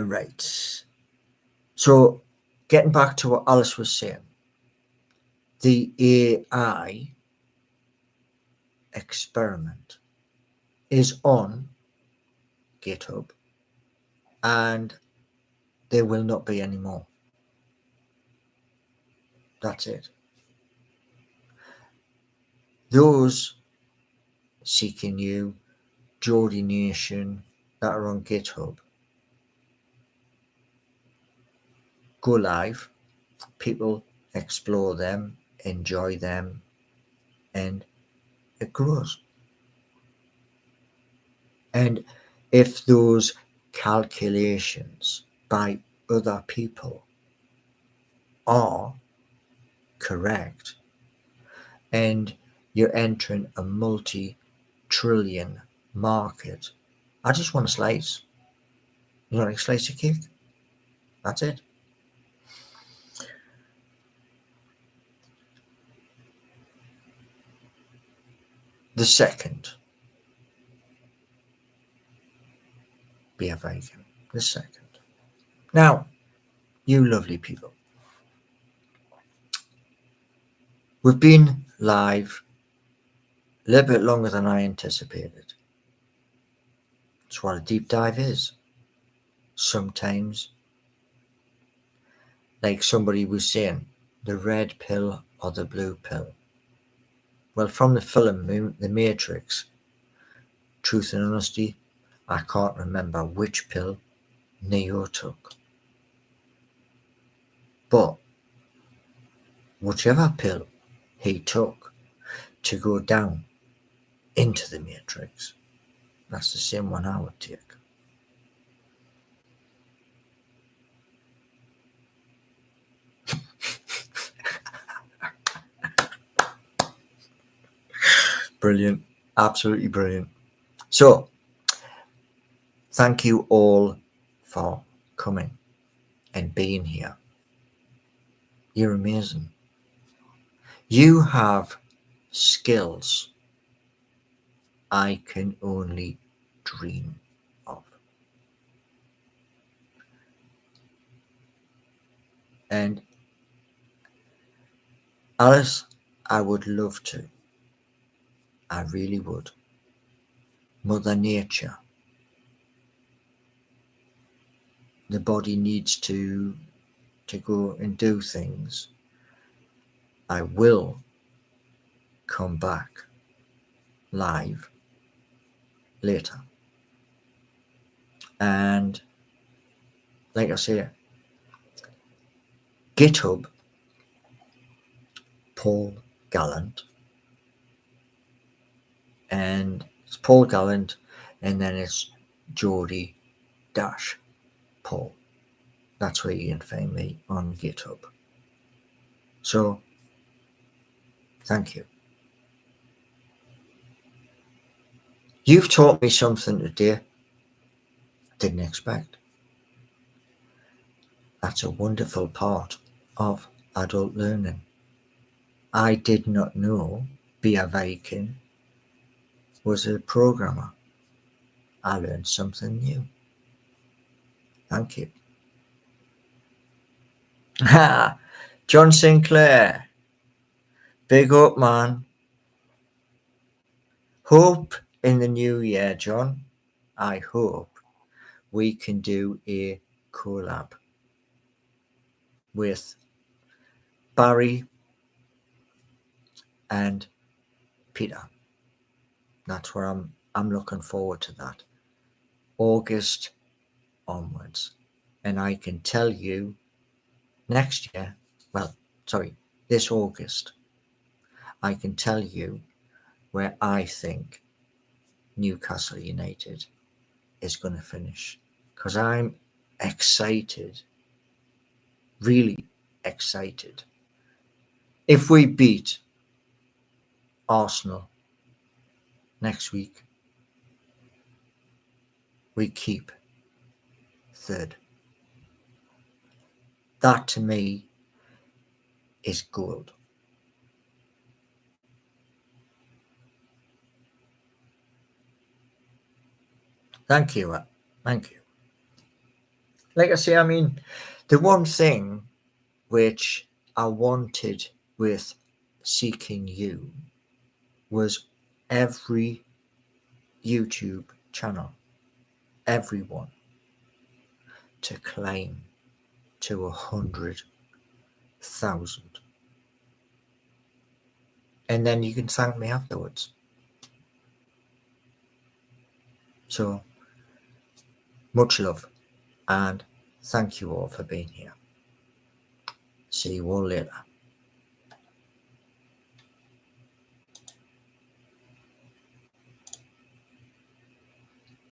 Right. So, getting back to what Alice was saying, the AI experiment is on GitHub, and there will not be any more. That's it. Those Seeking You, Geordie Nation that are on GitHub go live, people explore them, enjoy them, and it grows. And if those calculations by other people are correct, and you're entering a multi-trillion market, I just want a slice. You want a slice of cake? That's it. The second, be a vegan. The second. Now, you lovely people, we've been live a little bit longer than I anticipated. That's what a deep dive is. Sometimes, like somebody was saying, the red pill or the blue pill. Well, from the film The Matrix, truth and honesty, I can't remember which pill Neo took. But whichever pill he took to go down into the Matrix, that's the same one I would take. Brilliant. Absolutely brilliant. So, thank you all for coming and being here. You're amazing. You have skills I can only dream of. And Alice, I would love to. I really would. Mother Nature. The body needs to go and do things. I will come back live later. And like I say, GitHub, Paul Gallant, and it's Paul Gallant, and then it's Geordie Paul. That's where you can find me on GitHub. So, thank you. You've taught me something today I didn't expect. That's a wonderful part of adult learning. I did not know Bia Viking was a programmer. I learned something new. Thank you. John Sinclair. Big up, man. Hope in the new year, John. I hope we can do a collab with Barry and Peter. That's where I'm looking forward to that. August onwards. And I can tell you next year, this August, I can tell you where I think Newcastle United is going to finish. Because I'm excited, really excited. If we beat Arsenal next week, we keep third. That to me is gold. Thank you. Thank you. Like I say, I mean, the one thing which I wanted with Seeking You was every YouTube channel, everyone, to claim to 100,000. And then you can thank me afterwards. So, much love, and thank you all for being here. See you all later.